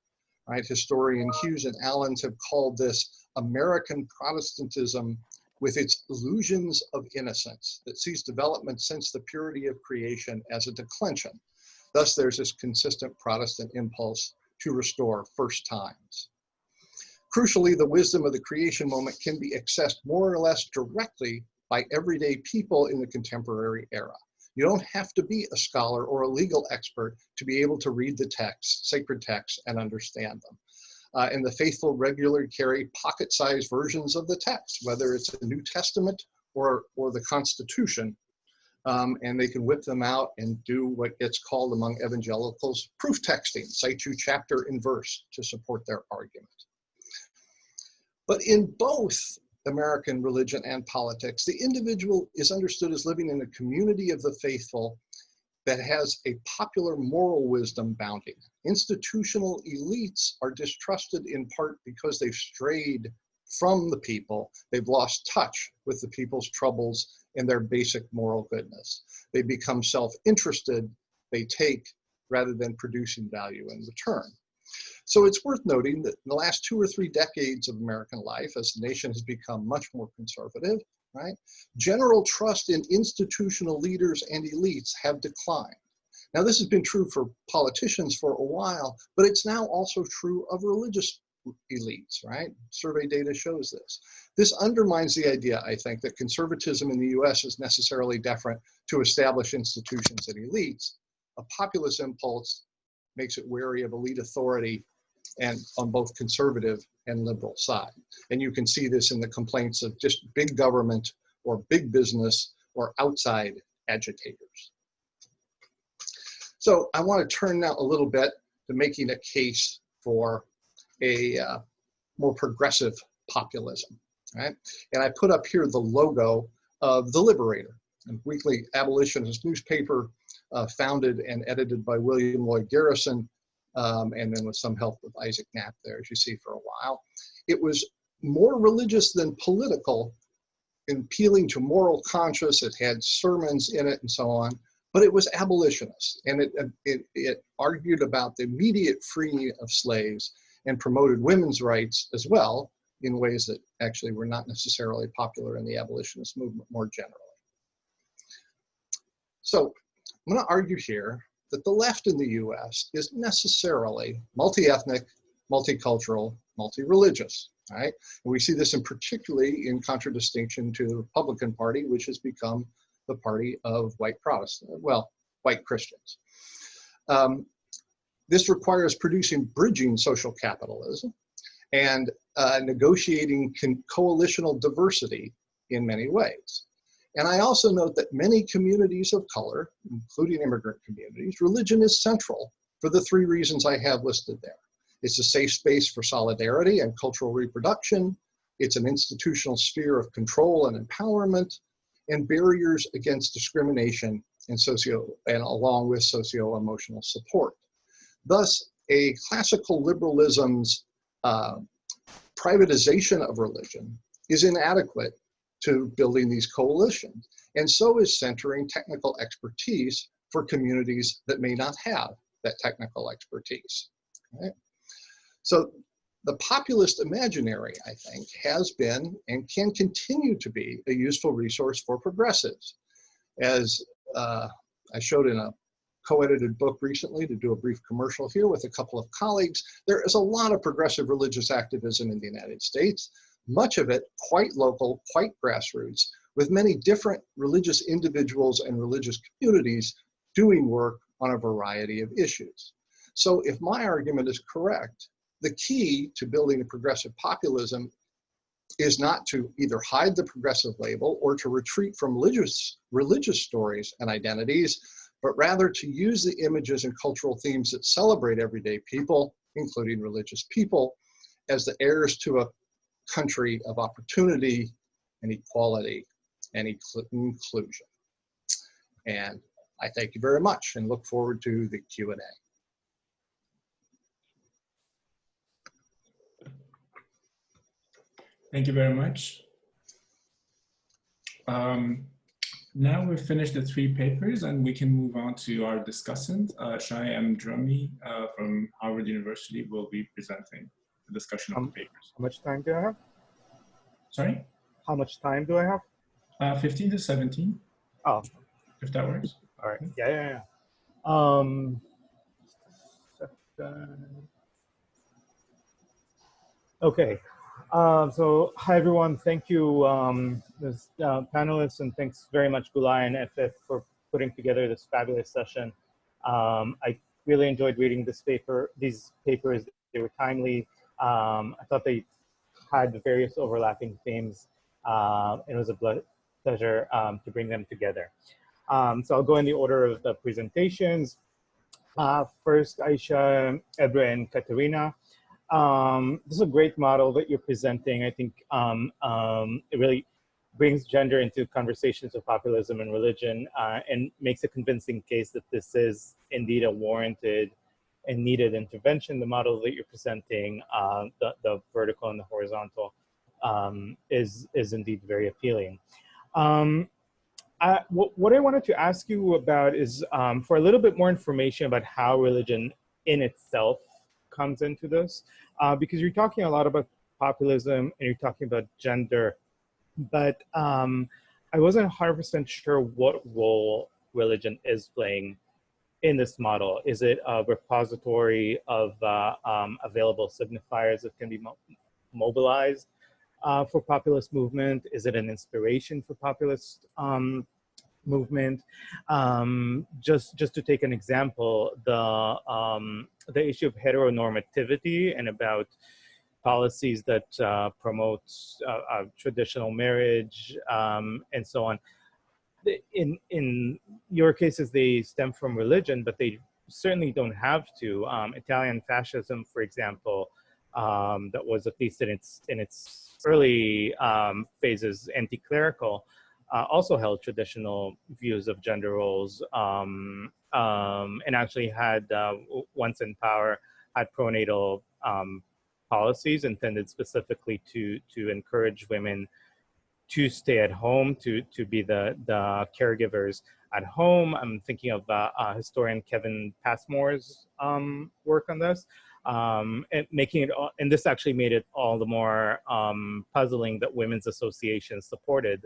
right? Historian Hughes and Allens have called this American Protestantism with its illusions of innocence that sees development since the purity of creation as a declension. Thus, there's this consistent Protestant impulse to restore first times. Crucially, the wisdom of the creation moment can be accessed more or less directly by everyday people in the contemporary era. You don't have to be a scholar or a legal expert to be able to read the texts, sacred texts, and understand them. and the faithful regularly carry pocket-sized versions of the text, whether it's a New Testament or the Constitution, and they can whip them out and do what gets called among evangelicals proof texting, cite you chapter and verse to support their argument. But in both American religion and politics, the individual is understood as living in a community of the faithful that has a popular moral wisdom bounding. Institutional elites are distrusted in part because they've strayed from the people. They've lost touch with the people's troubles and their basic moral goodness. They become self-interested. They take rather than producing value in return. So it's worth noting that in the last 2 or 3 decades of American life, as the nation has become much more conservative, right, general trust in institutional leaders and elites have declined. Now, this has been true for politicians for a while, but it's now also true of religious elites, right? Survey data shows this. This undermines the idea, I think, that conservatism in the US is necessarily deferent to established institutions and elites. A populist impulse makes it wary of elite authority and on both conservative and liberal side. And you can see this in the complaints of just big government or big business or outside agitators. So I want to turn now a little bit to making a case for a more progressive populism, right? And I put up here the logo of The Liberator, a weekly abolitionist newspaper founded and edited by William Lloyd Garrison, and then with some help with Isaac Knapp there, as you see, for a while. It was more religious than political, appealing to moral conscience. It had sermons in it and so on, but it was abolitionist. And it argued about the immediate freeing of slaves and promoted women's rights as well in ways that actually were not necessarily popular in the abolitionist movement more generally. So I'm going to argue here that the left in the US is necessarily multi-ethnic, multicultural, multi-religious, right? And we see this in particularly in contradistinction to the Republican Party, which has become the party of white Protestants, well, white Christians. This requires bridging social capitalism and negotiating coalitional diversity in many ways. And I also note that many communities of color, including immigrant communities, religion is central for the 3 reasons I have listed there. It's a safe space for solidarity and cultural reproduction. It's an institutional sphere of control and empowerment, and barriers against discrimination and along with socio-emotional support. Thus, a classical liberalism's privatization of religion is inadequate to building these coalitions, and so is centering technical expertise for communities that may not have that technical expertise. Right? So the populist imaginary, I think, has been and can continue to be a useful resource for progressives. As I showed in a co-edited book recently, to do a brief commercial here with a couple of colleagues, there is a lot of progressive religious activism in the United States, much of it quite local, quite grassroots, with many different religious individuals and religious communities doing work on a variety of issues. So if my argument is correct, the key to building a progressive populism is not to either hide the progressive label or to retreat from religious stories and identities, but rather to use the images and cultural themes that celebrate everyday people, including religious people, as the heirs to a country of opportunity and equality and inclusion. And I thank you very much and look forward to the Q&A.
Thank you very much. Now we've finished the 3 papers and we can move on to our discussant. Shai M. Drummy from Harvard University will be presenting the discussion of the papers.
How much time do I have?
Sorry?
How much time do I have? 15 to 17. Oh.
If that works.
All right. Yeah. Okay. So hi everyone, thank you panelists, and thanks very much Gulay and FF for putting together this fabulous session. I really enjoyed reading these papers. They were timely. I thought they had various overlapping themes. It was a pleasure to bring them together. So I'll go in the order of the presentations. First, Ayse, Ebru, and Katarina. This is a great model that you're presenting. I think it really brings gender into conversations of populism and religion and makes a convincing case that this is indeed a warranted and needed intervention. The model that you're presenting, the vertical and the horizontal, is indeed very appealing. What I wanted to ask you about is for a little bit more information about how religion in itself comes into this, because you're talking a lot about populism and you're talking about gender, but I wasn't 100% sure what role religion is playing in this model. Is it a repository of available signifiers that can be mobilized for populist movement? Is it an inspiration for populist movement? Just to take an example, the issue of heteronormativity and about policies that promote traditional marriage and so on. In your cases, they stem from religion, but they certainly don't have to. Italian fascism, for example, that was, at least in its early phases, anti-clerical, also held traditional views of gender roles, and actually had, once in power, had pronatal policies intended specifically to encourage women to stay at home, to be the caregivers at home. I'm thinking of historian Kevin Passmore's work on this, and making it, and this actually made it all the more puzzling that women's associations supported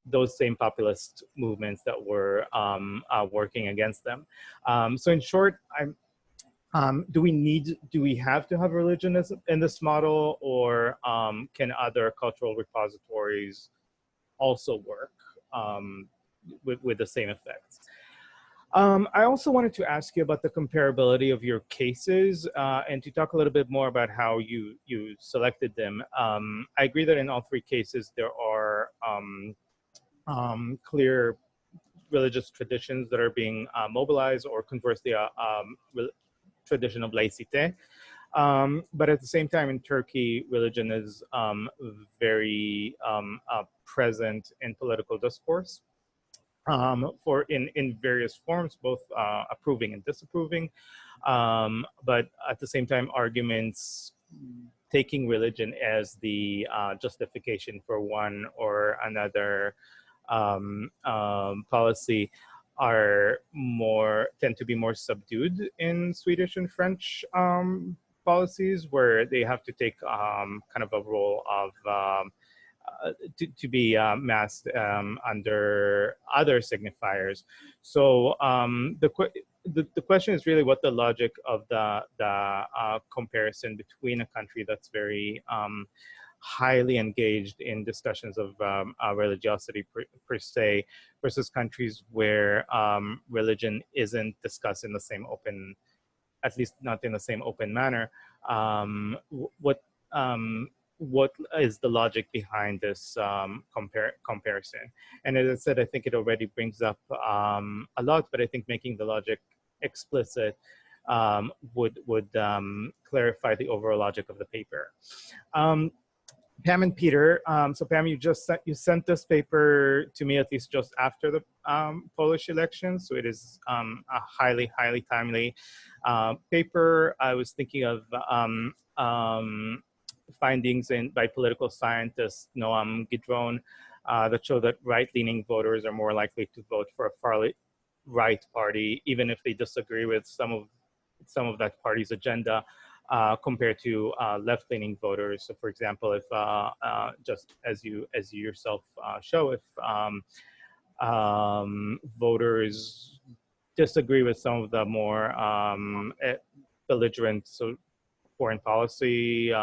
those same populist movements that were working against them. So in short, do we have to have religion in this model, or can other cultural repositories also work with the same effects? I also wanted to ask you about the comparability of your cases and to talk a little bit more about how you selected them. I agree that in all three cases there are clear religious traditions that are being mobilized, or conversely tradition of laicite. But at the same time, in Turkey, religion is very present in political discourse in various forms, both approving and disapproving. But at the same time, arguments taking religion as the justification for one or another policy tend to be more subdued in Swedish and French policies, where they have to take kind of a role of to be masked under other signifiers. So the question is really what the logic of the comparison between a country that's very highly engaged in discussions of religiosity per se, versus countries where religion isn't discussed in the same open, at least not in the same open manner. What is the logic behind this comparison? And as I said, I think it already brings up a lot, but I think making the logic explicit would clarify the overall logic of the paper. Pam and Peter. So Pam, you sent this paper to me at least just after the Polish election, so it is a highly timely paper. I was thinking of findings by political scientist Noam Gidron that show that right-leaning voters are more likely to vote for a far-right party, even if they disagree with some of that party's agenda, compared to left-leaning voters. So, for example, if just as you yourself show, if voters disagree with some of the more belligerent foreign policy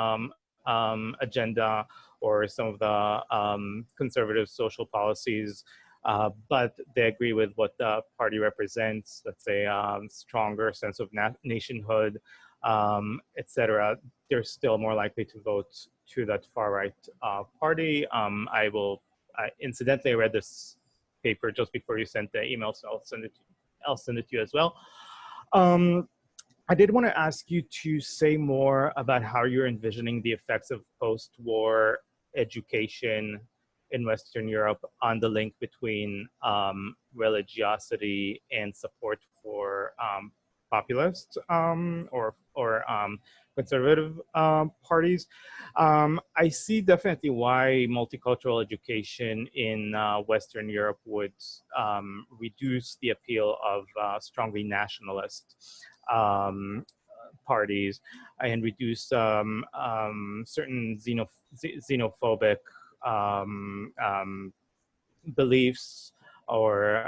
agenda, or some of the conservative social policies, but they agree with what the party represents, let's say stronger sense of nationhood, etc., they're still more likely to vote to that far-right party. I incidentally read this paper just before you sent the email, so I'll send it to you as well. I did want to ask you to say more about how you're envisioning the effects of post-war education in Western Europe on the link between religiosity and support for populist or conservative parties. I see definitely why multicultural education in Western Europe would reduce the appeal of strongly nationalist parties and reduce certain xenophobic beliefs or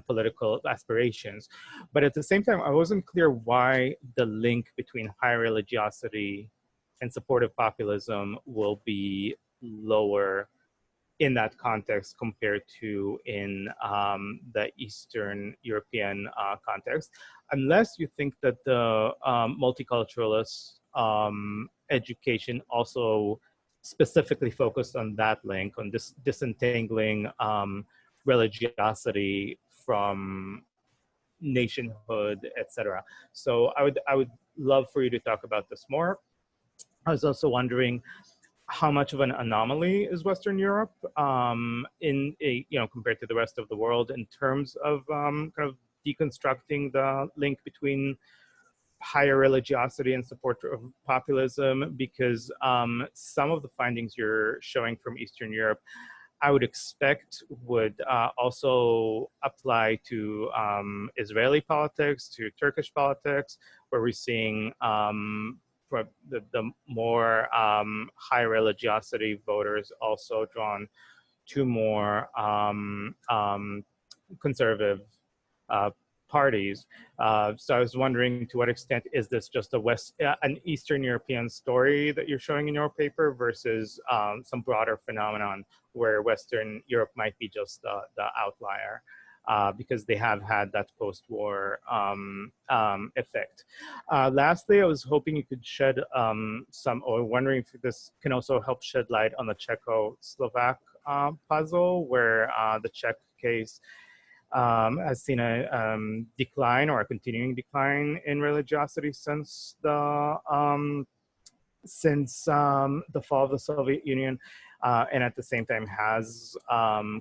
political aspirations. But at the same time, I wasn't clear why the link between high religiosity and supportive populism will be lower in that context compared to in the Eastern European context, unless you think that the multiculturalist education also specifically focused on that link, on this disentangling religiosity from nationhood, etc. So I would love for you to talk about this more. I was also wondering how much of an anomaly is Western Europe compared to the rest of the world in terms of kind of deconstructing the link between higher religiosity and support of populism, because some of the findings you're showing from Eastern Europe, I would expect would also apply to Israeli politics, to Turkish politics, where we're seeing for the more high religiosity voters also drawn to more conservative parties. So I was wondering, to what extent is this just an Eastern European story that you're showing in your paper versus some broader phenomenon where Western Europe might be just the outlier, because they have had that post-war effect. Lastly, I was hoping you could shed or wondering if this can also help shed light on the Czechoslovak puzzle, where the Czech case has seen a decline or a continuing decline in religiosity since the fall of the Soviet Union, and at the same time has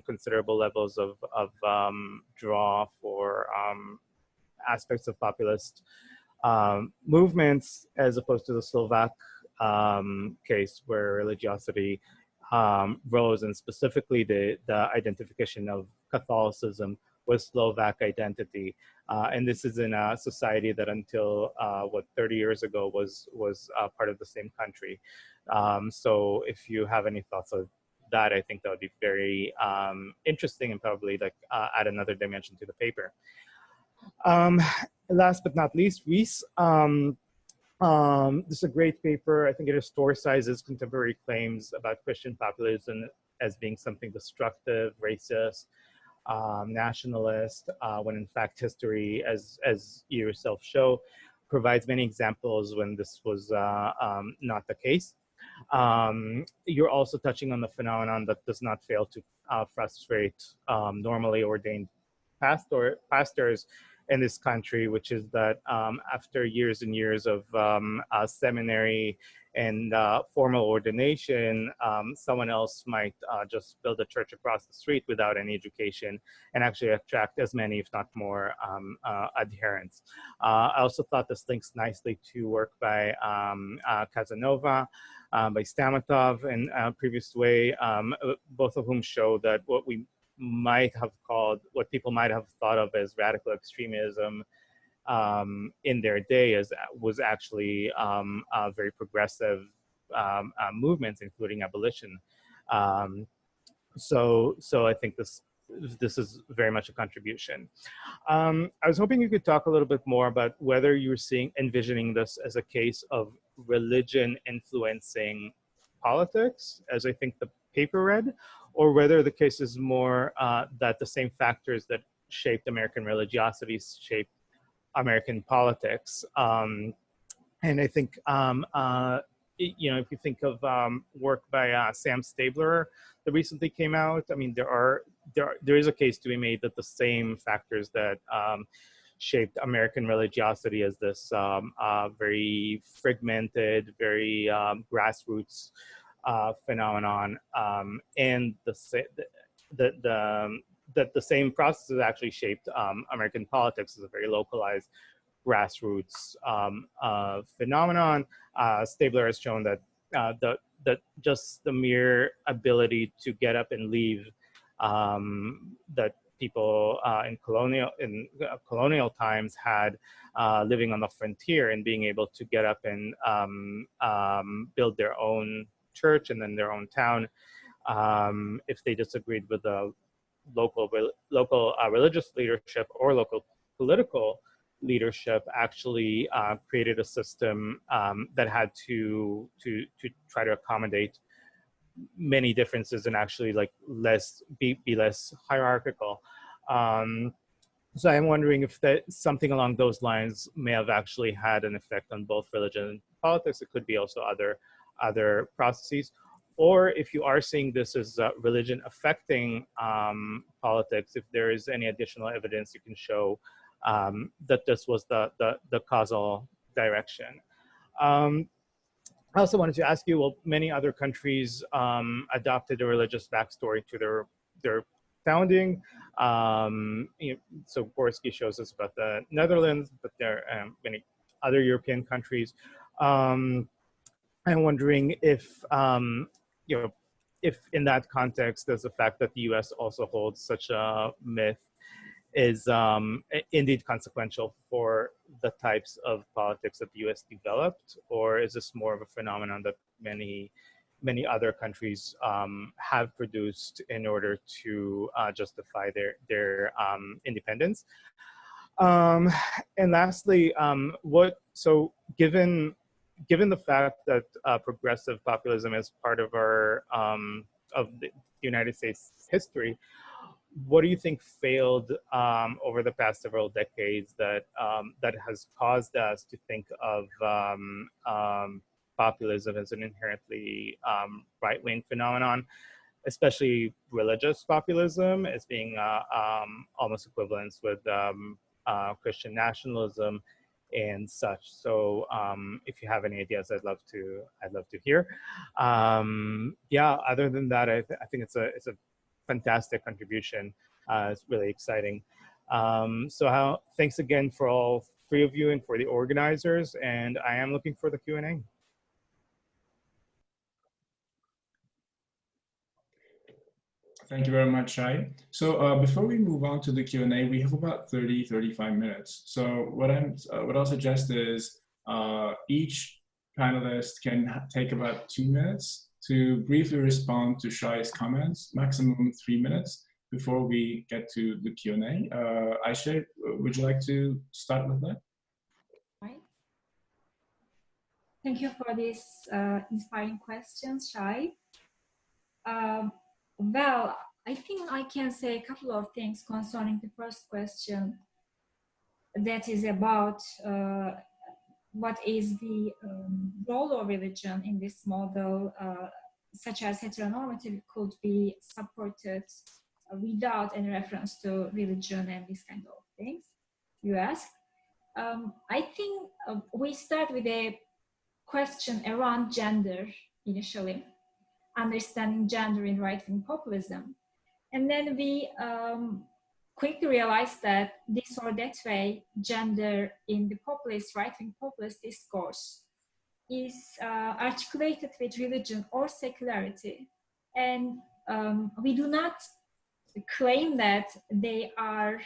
considerable levels of draw for aspects of populist movements, as opposed to the Slovak case, where religiosity rose, and specifically the identification of Catholicism with Slovak identity. And this is in a society that until 30 years ago was part of the same country. So if you have any thoughts of that, I think that would be very interesting and probably add another dimension to the paper. Last but not least, Reese. This is a great paper. I think it historicizes contemporary claims about Christian populism as being something destructive, racist, nationalist, when in fact history, as you yourself show, provides many examples when this was not the case. You're also touching on the phenomenon that does not fail to frustrate normally ordained pastors in this country, which is that after years and years of seminary and formal ordination, someone else might just build a church across the street without any education and actually attract as many, if not more, adherents. I also thought this links nicely to work by Casanova, by Stamatov, and previous way, both of whom show that what people might have thought of as radical extremism in their day was actually very progressive movements, including abolition. So I think this is very much a contribution. I was hoping you could talk a little bit more about whether you're envisioning this as a case of religion influencing politics, as I think the paper read, or whether the case is more that the same factors that shaped American religiosity shaped American politics. And I think you know, if you think of work by Sam Stabler that recently came out, I mean, there is a case to be made that the same factors that shaped American religiosity as this very fragmented, very grassroots phenomenon, and that the same processes actually shaped American politics as a very localized grassroots phenomenon. Stabler has shown that that just the mere ability to get up and leave, that people in colonial times had, living on the frontier and being able to get up and build their own church and then their own town, if they disagreed with the local religious leadership or local political leadership, actually created a system that had to try to accommodate many differences and actually like be less hierarchical. So I'm wondering if that something along those lines may have actually had an effect on both religion and politics. It could be also other processes. Or if you are seeing this as religion affecting politics, if there is any additional evidence you can show that this was the causal direction. I also wanted to ask you, well, many other countries adopted a religious backstory to their founding. You know, so Borski shows us about the Netherlands, but there are many other European countries. I'm wondering if, you know, if in that context, there's the fact that the US also holds such a myth is indeed consequential for the types of politics that the US developed, or is this more of a phenomenon that many other countries have produced in order to justify their independence? And lastly, given the fact that progressive populism is part of our of the United States history, what do you think failed over the past several decades that that has caused us to think of populism as an inherently right-wing phenomenon, especially religious populism as being almost equivalent with Christian nationalism and such? So if you have any ideas, I'd love to hear. Yeah, other than that, I think it's a fantastic contribution. It's really exciting. So thanks again for all three of you and for the organizers, and I am looking for the Q&A.
Thank you very much, Shai. So before we move on to the Q&A, we have about 35 minutes. So what I'll suggest is each panelist can take about 2 minutes to briefly respond to Shai's comments, maximum 3 minutes before we get to the Q&A. Ayse, would you like to start with that?
Right. Thank you for these inspiring questions, Shai. Well, I think I can say a couple of things concerning the first question, that is about what is the role of religion in this model, such as heteronormative could be supported without any reference to religion and these kind of things you ask. I think we start with a question around gender initially, understanding gender in right-wing populism. And then we quickly realized that this or that way, gender in the populist, right-wing populist discourse is articulated with religion or secularity. And we do not claim that they are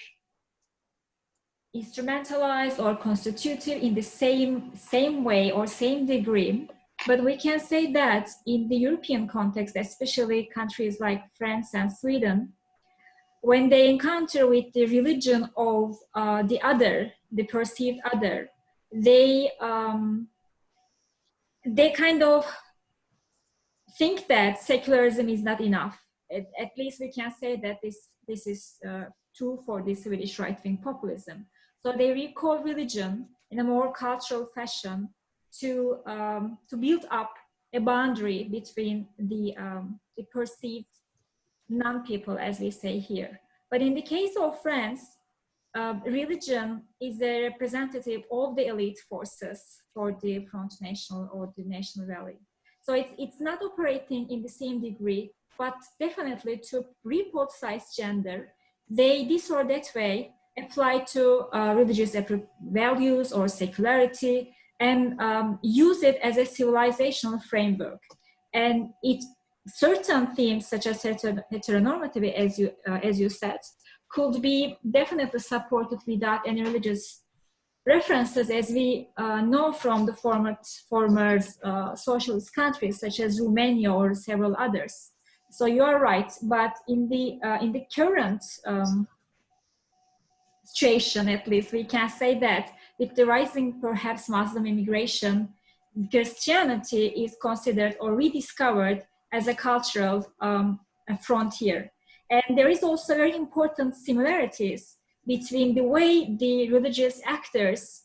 instrumentalized or constitutive in the same way or same degree. But we can say that in the European context, especially countries like France and Sweden, when they encounter with the religion of the other, the perceived other, they kind of think that secularism is not enough. At least we can say that this is true for the Swedish right-wing populism. So they recall religion in a more cultural fashion to build up a boundary between the perceived non-people, as we say here. But in the case of France, religion is a representative of the elite forces for the Front National or the National Rally. So it's not operating in the same degree, but definitely to repoliticize gender, they this or that way apply to religious values or secularity and use it as a civilizational framework. And certain themes such as heteronormativity, as you said, could be definitely supported without any religious references, as we know from the former socialist countries such as Romania or several others. So you are right, but in the current situation, at least, we can say that with the rising, perhaps, Muslim immigration, Christianity is considered or rediscovered as a cultural frontier. And there is also very important similarities between the way the religious actors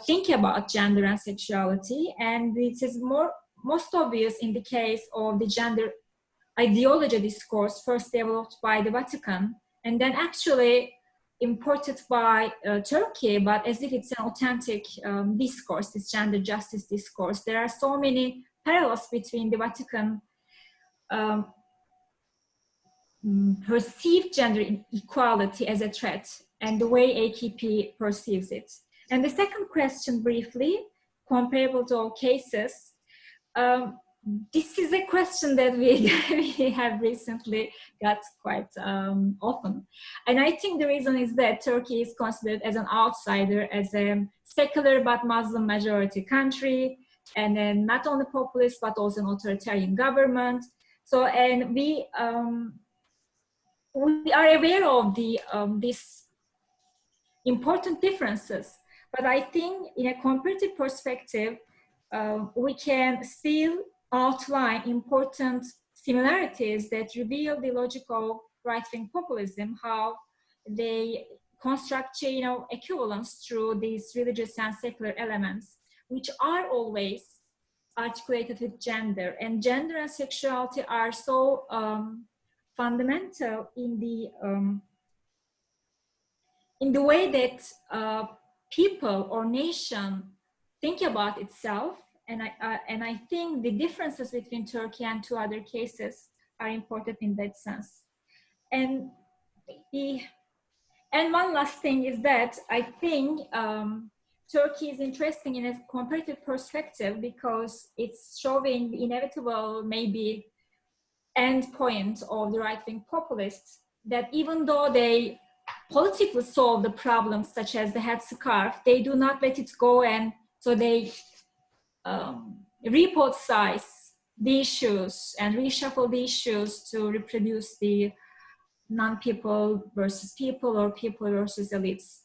think about gender and sexuality, and this is most obvious in the case of the gender ideology discourse first developed by the Vatican and then actually imported by Turkey, but as if it's an authentic discourse, this gender justice discourse. There are so many parallels between the Vatican perceived gender equality as a threat and the way AKP perceives it. And the second question, briefly, comparable to all cases, this is a question that we have recently got quite often. And I think the reason is that Turkey is considered as an outsider, as a secular but Muslim majority country, and then not only populist, but also an authoritarian government. So, and we are aware of these important differences. But I think in a comparative perspective, we can still outline important similarities that reveal the logic of right-wing populism, how they construct chain of equivalence through these religious and secular elements, which are always articulated with gender. And gender and sexuality are so fundamental in the way that people or nation think about itself. And I think the differences between Turkey and two other cases are important in that sense. And one last thing is that I think Turkey is interesting in a comparative perspective because it's showing the inevitable, maybe, end point of the right-wing populists, that even though they politically solve the problems such as the headscarf, they do not let it go, and so they repoliticize the issues and reshuffle the issues to reproduce the non-people versus people or people versus elites.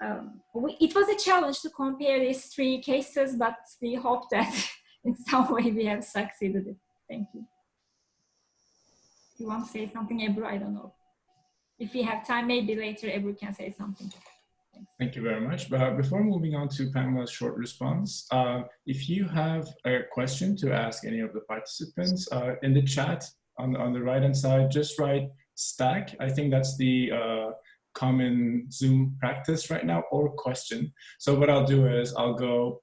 It was a challenge to compare these three cases, but we hope that in some way we have succeeded. Thank you. You want to say something, Ebru? I don't know. If we have time, maybe later Ebru can say something. Thanks.
Thank you very much. But before moving on to Pamela's short response, if you have a question to ask any of the participants, in the chat on the right-hand side, just write stack. I think that's the common Zoom practice right now, or question. So what I'll do is I'll go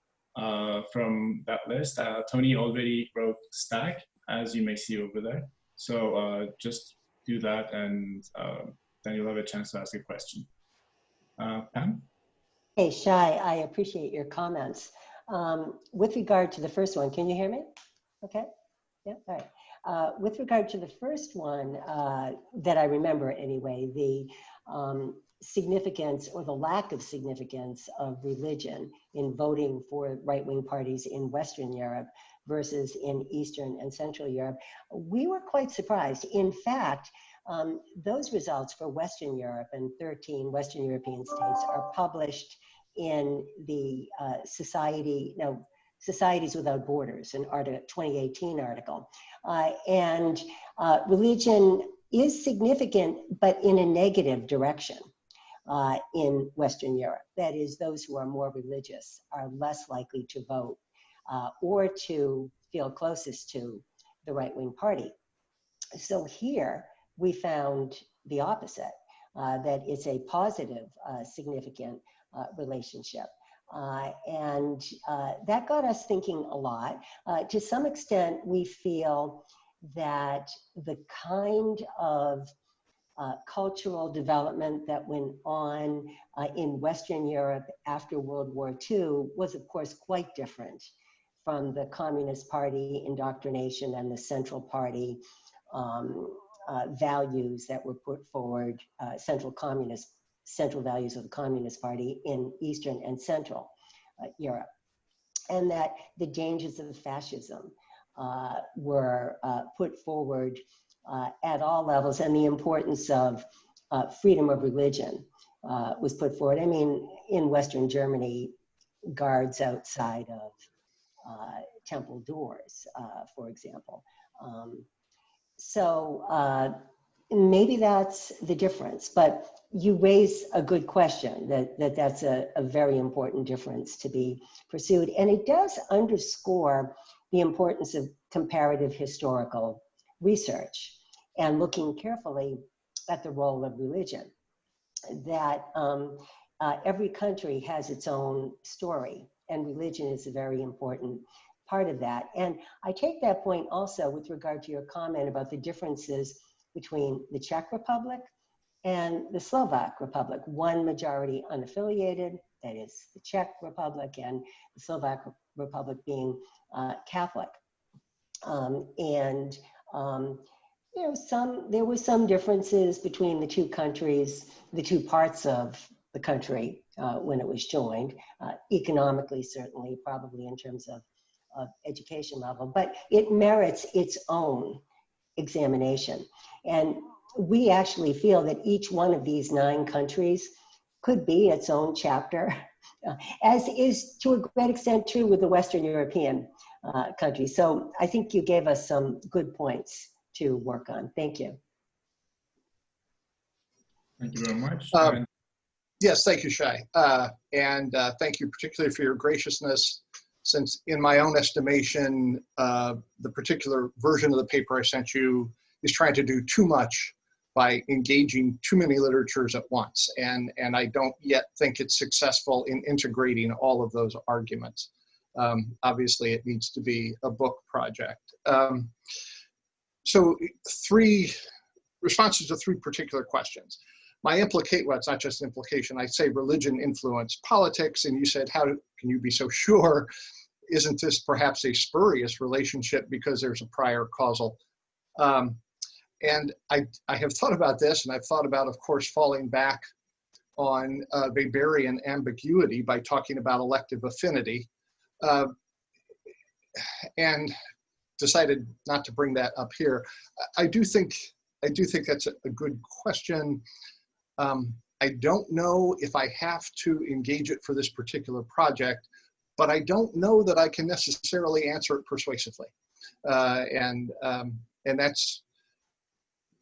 from that list. Tony already wrote stack, as you may see over there. So just do that, and then you'll have a chance to ask a question. Pam?
Hey, Shai, I appreciate your comments. With regard to the first one, can you hear me? Okay, yeah, all right. With regard to the first one, that I remember anyway, the significance or the lack of significance of religion in voting for right-wing parties in Western Europe versus in Eastern and Central Europe, we were quite surprised. In fact, those results for Western Europe and 13 Western European states are published in the Societies Without Borders, an 2018 article. And religion is significant, but in a negative direction in Western Europe. That is, those who are more religious are less likely to vote or to feel closest to the right-wing party. So here we found the opposite, that it's a positive, significant relationship. And that got us thinking a lot. To some extent, we feel that the kind of cultural development that went on in Western Europe after World War II was, of course, quite different from the Communist Party indoctrination and the Central Party values that were put forward, central values of the Communist Party in Eastern and Central Europe. And that the dangers of fascism were put forward at all levels, and the importance of freedom of religion was put forward. I mean, in Western Germany, guards outside of temple doors, for example. So maybe that's the difference, but you raise a good question that's a very important difference to be pursued. And it does underscore the importance of comparative historical research and looking carefully at the role of religion, that every country has its own story, and religion is a very important part of that. And I take that point also with regard to your comment about the differences between the Czech Republic and the Slovak Republic, one majority unaffiliated, that is the Czech Republic, and the Slovak Republic being Catholic. You know, there were some differences between the two countries, the two parts of the country when it was joined, economically certainly, probably in terms of education level, but it merits its own examination. And we actually feel that each one of these 9 countries could be its own chapter, as is to a great extent true with the Western European countries. So I think you gave us some good points to work on. Thank you.
Thank you very much.
Yes, thank you, Shai. And thank you particularly for your graciousness, since in my own estimation, the particular version of the paper I sent you is trying to do too much by engaging too many literatures at once. And I don't yet think it's successful in integrating all of those arguments. Obviously, it needs to be a book project. So 3 responses to 3 particular questions. Well, it's not just implication, I say religion influenced politics, and you said, how can you be so sure? Isn't this perhaps a spurious relationship because there's a prior causal? And I have thought about this, and I've thought about, of course, falling back on Weberian ambiguity by talking about elective affinity, and decided not to bring that up here. I do think that's a good question. I don't know if I have to engage it for this particular project, but I don't know that I can necessarily answer it persuasively. And that's,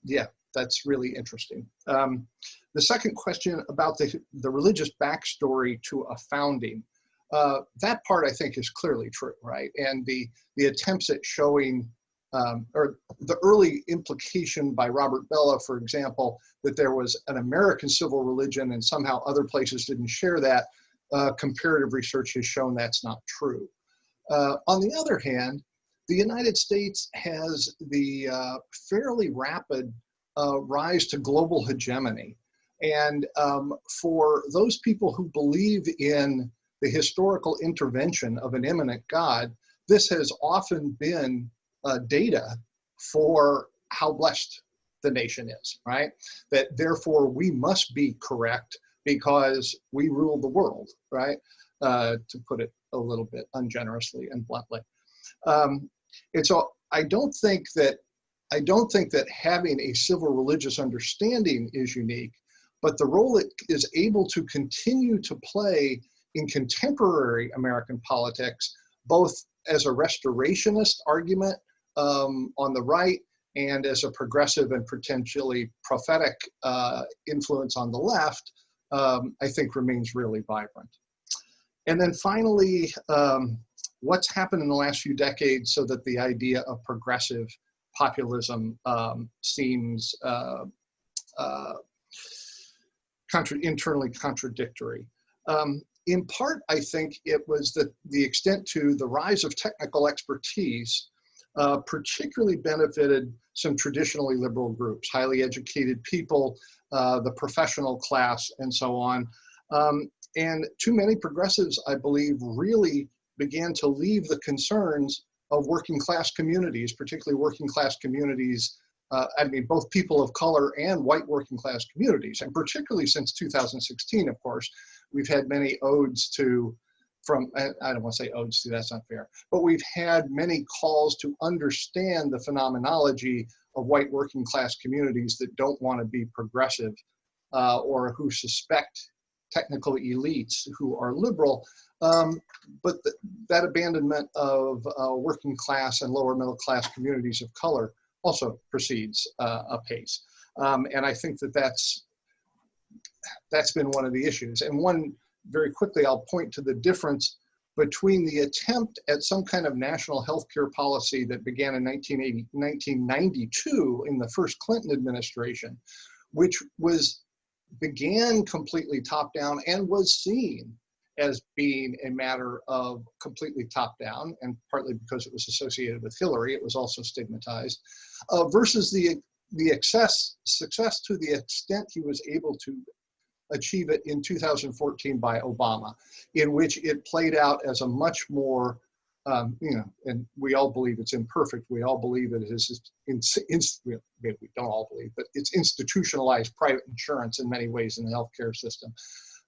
yeah, that's really interesting. The second question about the religious backstory to a founding, that part I think is clearly true, right? And the attempts at showing, or the early implication by Robert Bellah, for example, that there was an American civil religion and somehow other places didn't share that, comparative research has shown that's not true. On the other hand, the United States has the fairly rapid rise to global hegemony. And for those people who believe in the historical intervention of an immanent God, this has often been data for how blessed the nation is, right? That therefore we must be correct because we rule the world, right? To put it a little bit ungenerously and bluntly. And so I don't think that having a civil religious understanding is unique, but the role it is able to continue to play in contemporary American politics, both as a restorationist argument on the right and as a progressive and potentially prophetic influence on the left, I think remains really vibrant. And then finally, what's happened in the last few decades so that the idea of progressive populism seems internally contradictory. In part, I think it was that the extent to the rise of technical expertise particularly benefited some traditionally liberal groups, highly educated people, the professional class, and so on. And too many progressives, I believe, really began to leave the concerns of working class communities, particularly working class communities, I mean, both people of color and white working class communities. And particularly since 2016, of course, we've had many odes to, I don't want to say odes to, that's not fair, but we've had many calls to understand the phenomenology of white working class communities that don't want to be progressive or who suspect technical elites who are liberal. But that abandonment of working class and lower middle class communities of color also proceeds apace. And I think that that's been one of the issues. And one, very quickly, I'll point to the difference between the attempt at some kind of national healthcare policy that began in 1992 in the first Clinton administration, which began completely top-down and was seen as being a matter of completely top-down, and partly because it was associated with Hillary, it was also stigmatized, versus the success to the extent he was able to achieve it in 2014 by Obama, in which it played out as a much more, and we all believe it's imperfect. We all believe it is, maybe we don't all believe, but it's institutionalized private insurance in many ways in the healthcare system.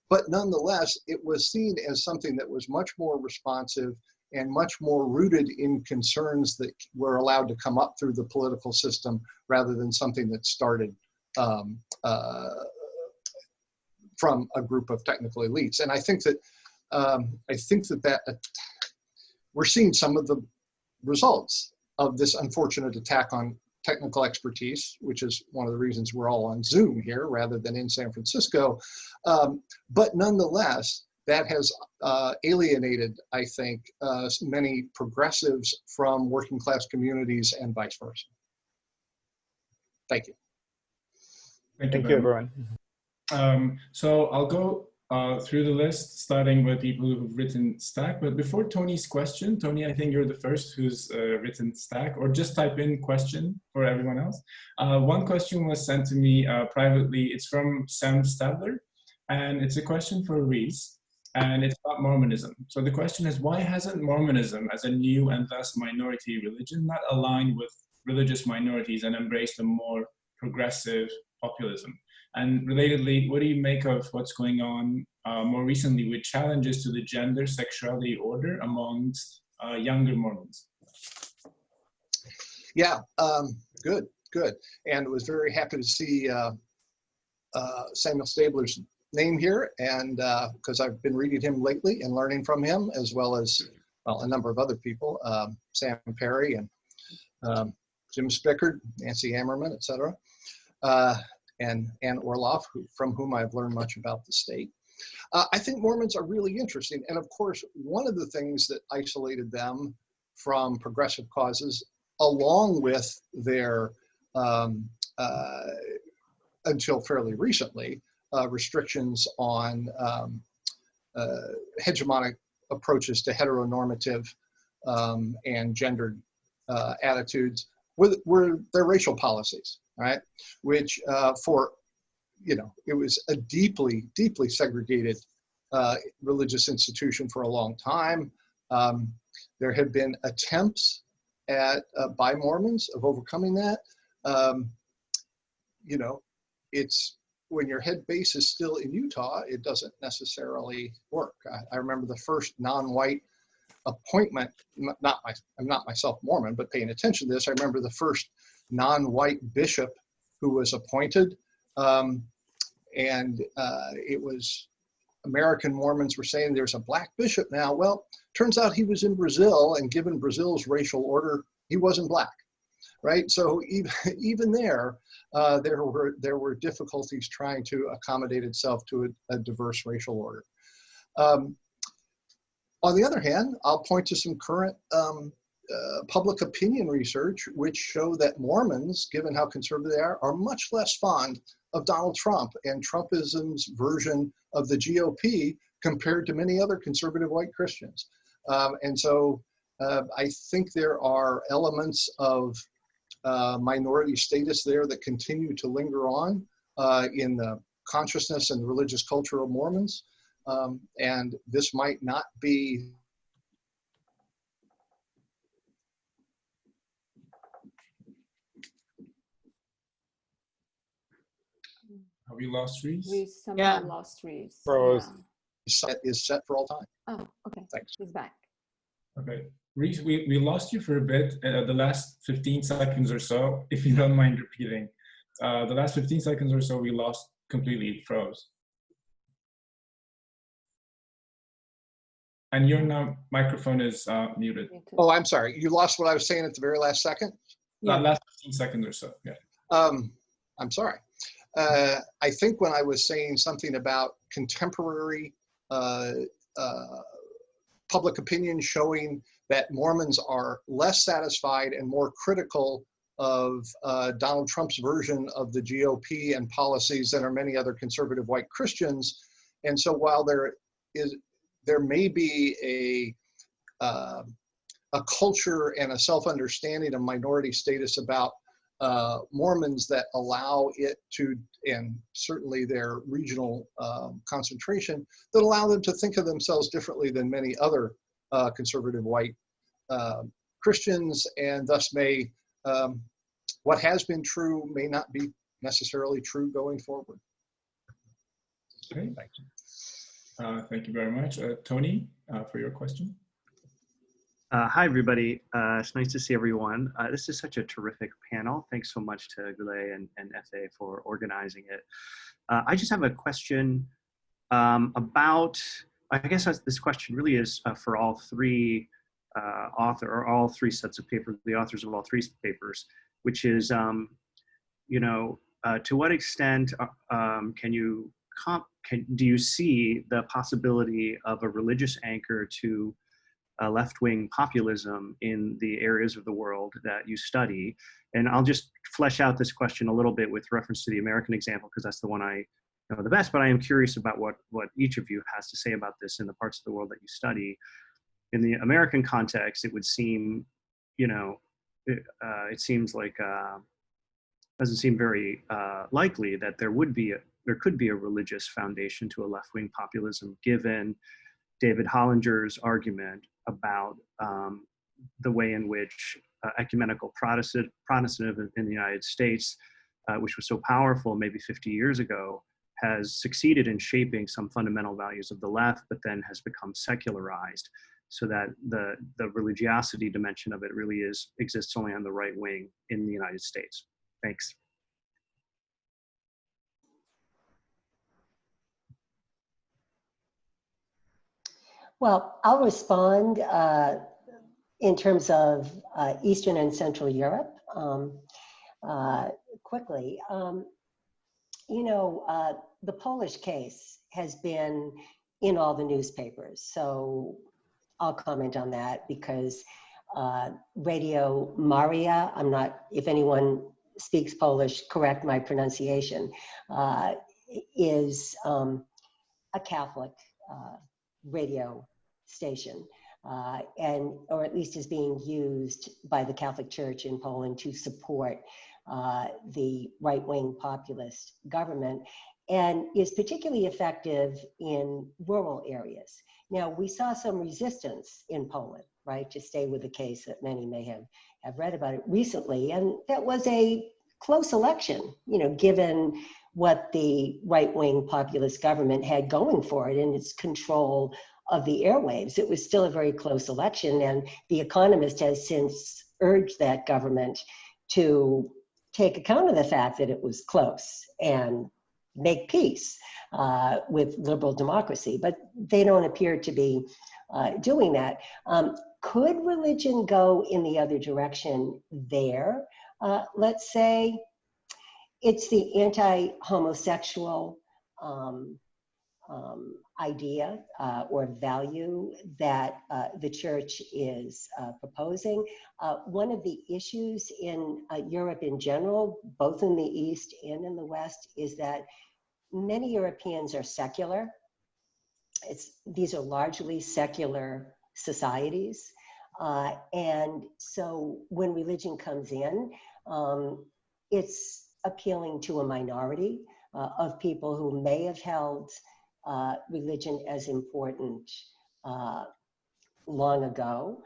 But nonetheless, it was seen as something that was much more responsive and much more rooted in concerns that were allowed to come up through the political system rather than something that started from a group of technical elites. And I think that we're seeing some of the results of this unfortunate attack on technical expertise, which is one of the reasons we're all on Zoom here rather than in San Francisco. But nonetheless, that has alienated, I think, many progressives from working class communities and vice versa. Thank you.
Thank you, everyone.
So I'll go through the list, starting with people who've written stack. But before Tony's question, Tony, I think you're the first who's written stack, or just type in question for everyone else. One question was sent to me privately. It's from Sam Stadler, and it's a question for Reese, and it's about Mormonism. So the question is, why hasn't Mormonism as a new and thus minority religion not aligned with religious minorities and embraced a more progressive populism? And relatedly, what do you make of what's going on more recently with challenges to the gender sexuality order amongst younger Mormons?
Yeah, good. And was very happy to see Samuel Stabler's name here, and because I've been reading him lately and learning from him, as well as a number of other people, Sam Perry and Jim Spickard, Nancy Ammerman, etc. And Ann Orloff, from whom I've learned much about the state. I think Mormons are really interesting. And of course, one of the things that isolated them from progressive causes, along with their, until fairly recently, restrictions on hegemonic approaches to heteronormative and gendered attitudes, were their racial policies. Right, which it was a deeply, deeply segregated religious institution for a long time. There have been attempts by Mormons of overcoming that. It's when your head base is still in Utah, it doesn't necessarily work. I remember the first non-white appointment. I'm not myself Mormon, but paying attention to this, I remember the first non-white bishop who was appointed, and it was American Mormons were saying there's a black bishop now. Well, turns out he was in Brazil, and given Brazil's racial order, he wasn't black, right? So even there were difficulties trying to accommodate itself to a diverse racial order. On the other hand, I'll point to some current public opinion research which show that Mormons, given how conservative they are much less fond of Donald Trump and Trumpism's version of the GOP compared to many other conservative white Christians. And so I think there are elements of minority status there that continue to linger on in the consciousness and religious culture of Mormons. And this might not be
Have we lost Reese?
We somehow lost Reese.
Froze.
is set for all time.
Oh, okay.
Thanks.
He's back.
Okay. Reese, we lost you for a bit, the last 15 seconds or so, if you don't mind repeating. The last 15 seconds or so, we lost completely, froze. And your microphone is muted.
Oh, I'm sorry. You lost what I was saying at the very last second?
Last 15 seconds or so, yeah.
I'm sorry. I think when I was saying something about contemporary public opinion showing that Mormons are less satisfied and more critical of Donald Trump's version of the GOP and policies than are many other conservative white Christians. And so while there may be a culture and a self-understanding of minority status about Mormons that allow it to, and certainly their regional concentration, that allow them to think of themselves differently than many other conservative white Christians, and thus may, what has been true may not be necessarily true going forward.
Okay. Thank you very much. Tony, for your question.
Hi, everybody. It's nice to see everyone. This is such a terrific panel. Thanks so much to Gulay and FA for organizing it. I just have a question about, I guess this question really is for all three all three sets of papers, the authors of all three papers, which is, you know, to what extent do you see the possibility of a religious anchor to left-wing populism in the areas of the world that you study? And I'll just flesh out this question a little bit with reference to the American example, because that's the one I know the best, but I am curious about what each of you has to say about this in the parts of the world that you study. In the American context, it would seem, you know, it seems like, doesn't seem very likely that there could be a religious foundation to a left-wing populism, given David Hollinger's argument about the way in which ecumenical Protestantism in the United States, which was so powerful maybe 50 years ago, has succeeded in shaping some fundamental values of the left, but then has become secularized, so that the religiosity dimension of it really exists only on the right wing in the United States. Thanks.
Well, I'll respond in terms of Eastern and Central Europe quickly. You know, the Polish case has been in all the newspapers, so I'll comment on that because Radio Maria, I'm not, if anyone speaks Polish, correct my pronunciation, is a Catholic radio station, or at least is being used by the Catholic Church in Poland to support the right-wing populist government, and is particularly effective in rural areas. Now, we saw some resistance in Poland, right, to stay with the case that many may have read about it recently, and that was a close election, you know, given what the right-wing populist government had going for it in its control of the airwaves. It was still a very close election, and The Economist has since urged that government to take account of the fact that it was close and make peace with liberal democracy, but they don't appear to be doing that. Could religion go in the other direction there? Let's say it's the anti-homosexual idea or value that the church is proposing. One of the issues in Europe in general, both in the East and in the West, is that many Europeans are secular. These are largely secular societies. And so when religion comes in, it's appealing to a minority of people who may have held religion as important long ago.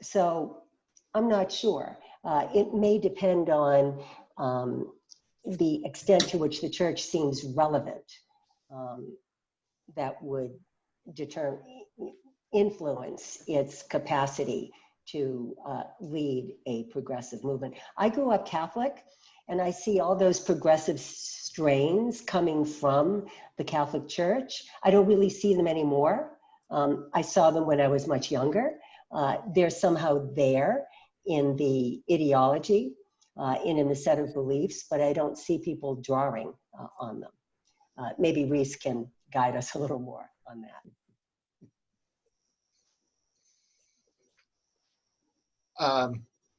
So I'm not sure. It may depend on the extent to which the church seems relevant that would influence its capacity to lead a progressive movement. I grew up Catholic, and I see all those progressive strains coming from the Catholic Church. I don't really see them anymore. I saw them when I was much younger. They're somehow there in the ideology and in the set of beliefs, but I don't see people drawing on them. Maybe Reese can guide us a little more on that.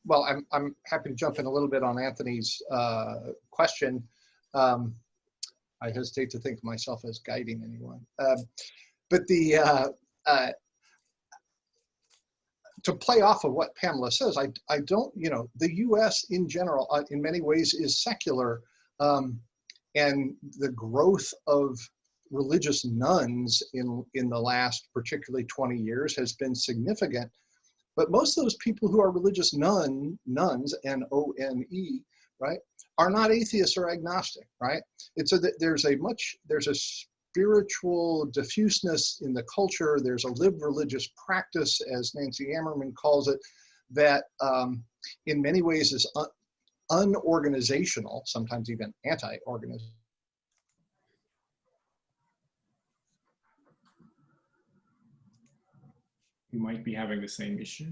Well, I'm happy to jump in a little bit on Anthony's question. I hesitate to think of myself as guiding anyone. But to play off of what Pamela says, I don't, the US in general, in many ways is secular, and the growth of religious nuns in the last particularly 20 years has been significant. But most of those people who are religious nuns, N-O-N-E, right, are not atheists or agnostic, right? There's a spiritual diffuseness in the culture. There's a lived religious practice, as Nancy Ammerman calls it, that in many ways is unorganizational, sometimes even anti-organizational.
You might be having the same issue.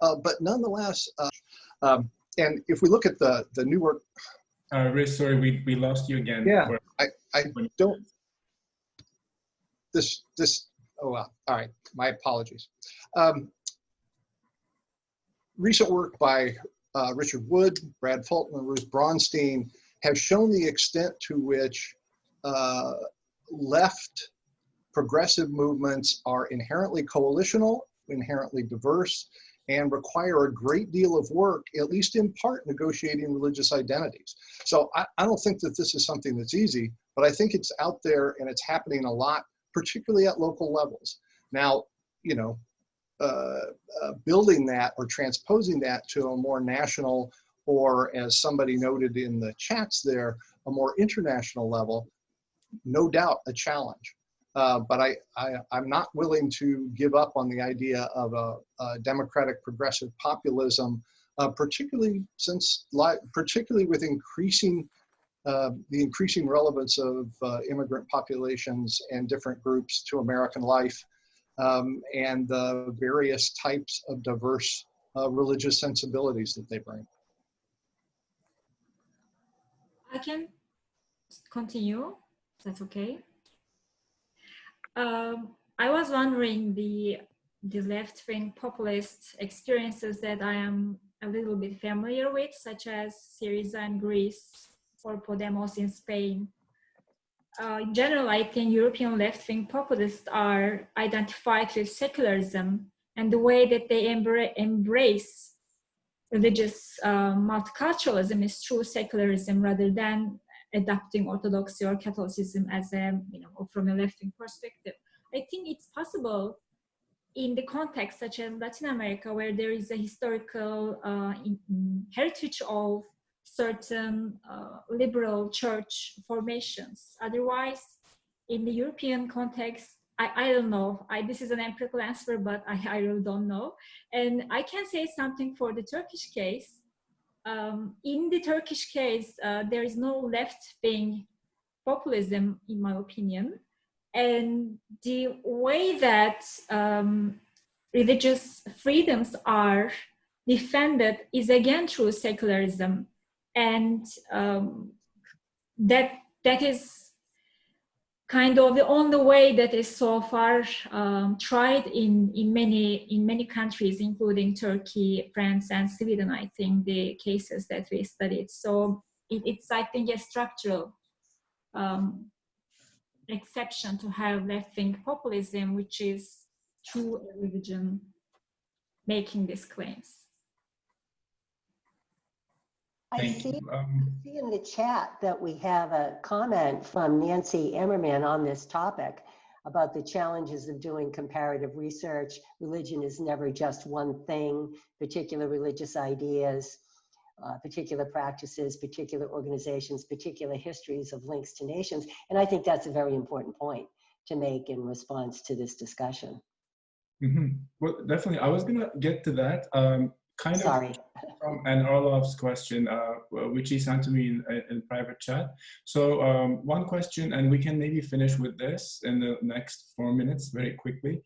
But nonetheless, and if we look at the Newark.
Riz, sorry, we lost you again.
Yeah, I don't. Oh well, all right, my apologies. Recent work by Richard Wood, Brad Fulton, and Ruth Braunstein have shown the extent to which left progressive movements are inherently coalitional, inherently diverse, and require a great deal of work, at least in part, negotiating religious identities. So I don't think that this is something that's easy, but I think it's out there and it's happening a lot, particularly at local levels. Now, building that or transposing that to a more national, or as somebody noted in the chats there, a more international level, no doubt a challenge. But I'm not willing to give up on the idea of a democratic progressive populism, particularly with the increasing relevance of immigrant populations and different groups to American life, and the various types of diverse religious sensibilities that they bring.
I can continue. That's okay. I was wondering the left-wing populist experiences that I am a little bit familiar with, such as Syriza in Greece or Podemos in Spain. In general, I think European left-wing populists are identified with secularism and the way that they embrace religious multiculturalism is through secularism rather than adopting Orthodoxy or Catholicism as a, from a left-wing perspective. I think it's possible in the context such as Latin America, where there is a historical heritage of certain liberal church formations. Otherwise, in the European context, I don't know. This is an empirical answer, but I really don't know. And I can say something for the Turkish case. In the Turkish case, there is no left-wing populism, in my opinion. And the way that religious freedoms are defended is again through secularism. and that is kind of the only way that is so far tried in many countries, including Turkey, France, and Sweden. I think the cases that we studied. So it's I think a structural exception to have left-wing populism, which is through a religion making these claims.
I see in the chat that we have a comment from Nancy Emmerman on this topic about the challenges of doing comparative research. Religion is never just one thing, particular religious ideas, particular practices, particular organizations, particular histories of links to nations. And I think that's a very important point to make in response to this discussion.
Well, definitely. I was going to get to that.
Sorry.
From Anne Orlov's question, which he sent to me in private chat. So one question, and we can maybe finish with this in the next 4 minutes very quickly.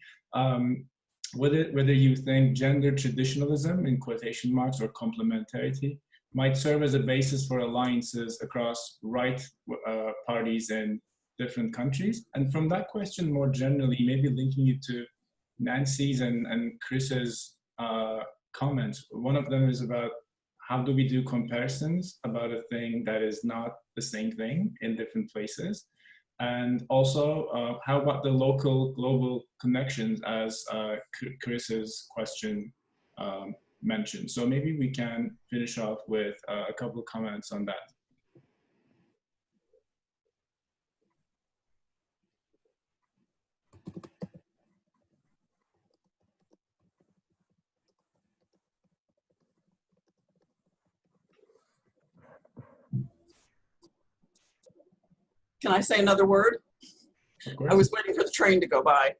Whether you think gender traditionalism, in quotation marks, or complementarity might serve as a basis for alliances across right parties in different countries. And from that question more generally, maybe linking it to Nancy's and Chris's comments. One of them is about how do we do comparisons about a thing that is not the same thing in different places? And also, how about the local global connections, as Chris's question mentioned? So maybe we can finish off with a couple of comments on that.
Can I say another word? I was waiting for the train to go by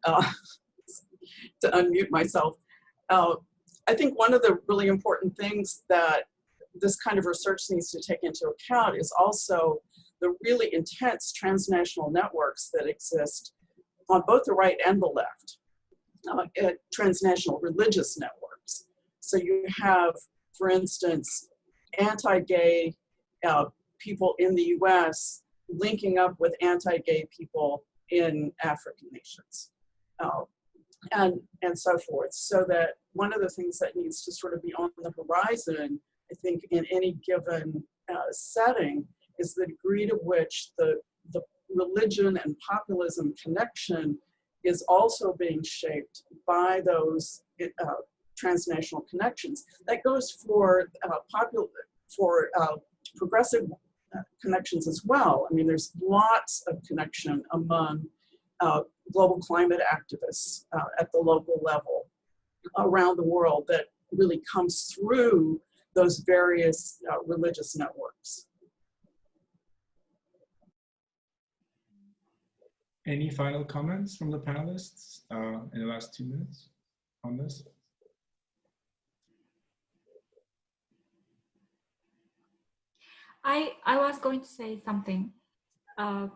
to unmute myself. I think one of the really important things that this kind of research needs to take into account is also the really intense transnational networks that exist on both the right and the left, transnational religious networks. So you have, for instance, anti-gay people in the US linking up with anti-gay people in African nations, and so forth. So that one of the things that needs to sort of be on the horizon, I think, in any given setting, is the degree to which the religion and populism connection is also being shaped by those transnational connections. That goes for progressive connections as well. I mean, there's lots of connection among global climate activists at the local level around the world that really comes through those various religious networks.
Any final comments from the panelists in the last 2 minutes on this?
I was going to say something to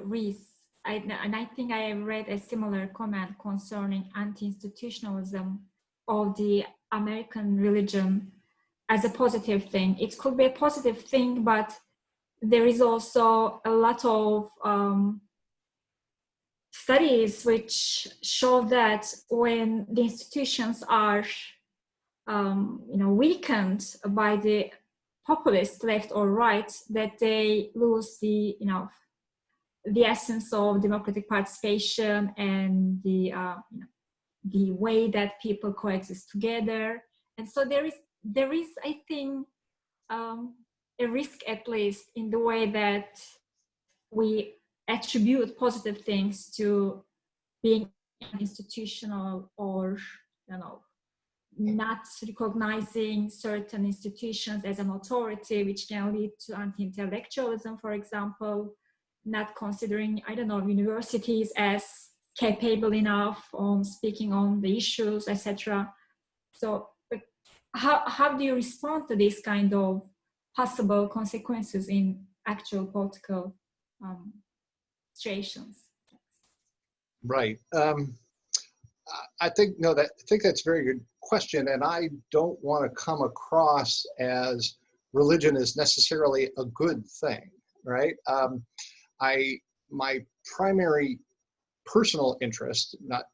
Reese, and I think I read a similar comment concerning anti-institutionalism of the American religion as a positive thing. It could be a positive thing, but there is also a lot of studies which show that when the institutions are weakened by the populist left or right, that they lose the essence of democratic participation and the way that people coexist together. And so there is I think a risk, at least in the way that we attribute positive things to being institutional, or not recognizing certain institutions as an authority, which can lead to anti-intellectualism, for example, not considering, universities as capable enough on speaking on the issues, etc. So how do you respond to these kind of possible consequences in actual political situations?
Right. I think that's a very good question, and I don't want to come across as religion is necessarily a good thing, right? My primary personal interest, not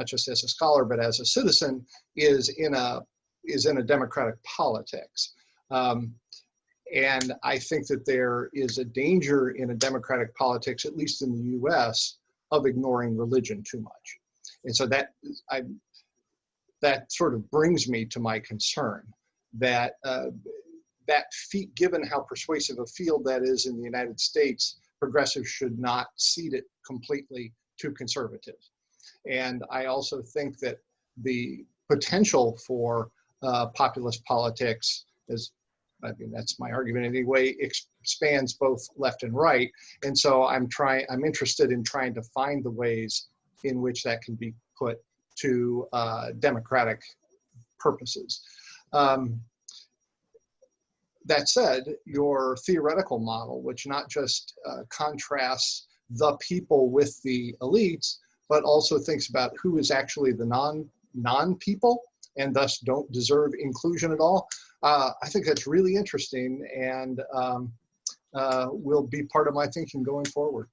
just as a scholar, but as a citizen, is in a democratic politics. And I think that there is a danger in a democratic politics, at least in the US, of ignoring religion too much. And so that sort of brings me to my concern that given how persuasive a field that is in the United States, progressives should not cede it completely to conservatives. And I also think that the potential for populist politics that's my argument anyway, expands both left and right. And so I'm interested in trying to find the ways in which that can be put to democratic purposes. That said, your theoretical model, which not just contrasts the people with the elites, but also thinks about who is actually the non-people and thus don't deserve inclusion at all, I think that's really interesting and will be part of my thinking going forward.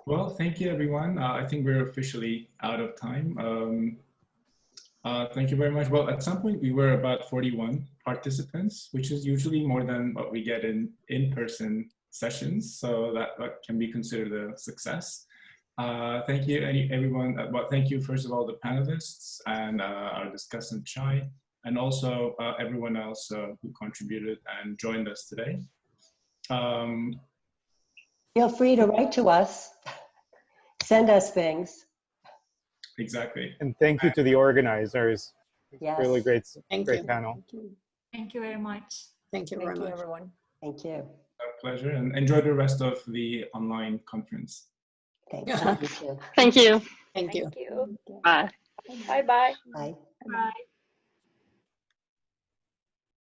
Well, thank you, everyone. I think we're officially out of time. Thank you very much. Well, at some point we were about 41 participants, which is usually more than what we get in in-person sessions. So that can be considered a success. Thank you, everyone. Thank you, first of all, the panelists and our discussant, Shai, and also everyone else who contributed and joined us today.
Feel free to write to us, send us things.
Exactly.
And thank you to the organizers.
Yes.
Really great
Thank
great
you.
panel.
Thank you very much.
Thank you very much.
everyone.
Thank you.
Our pleasure, and enjoy the rest of the online conference.
Thank
Yeah.
you.
Thank you.
Thank you.
Bye.
Bye-bye.
Bye.
Bye.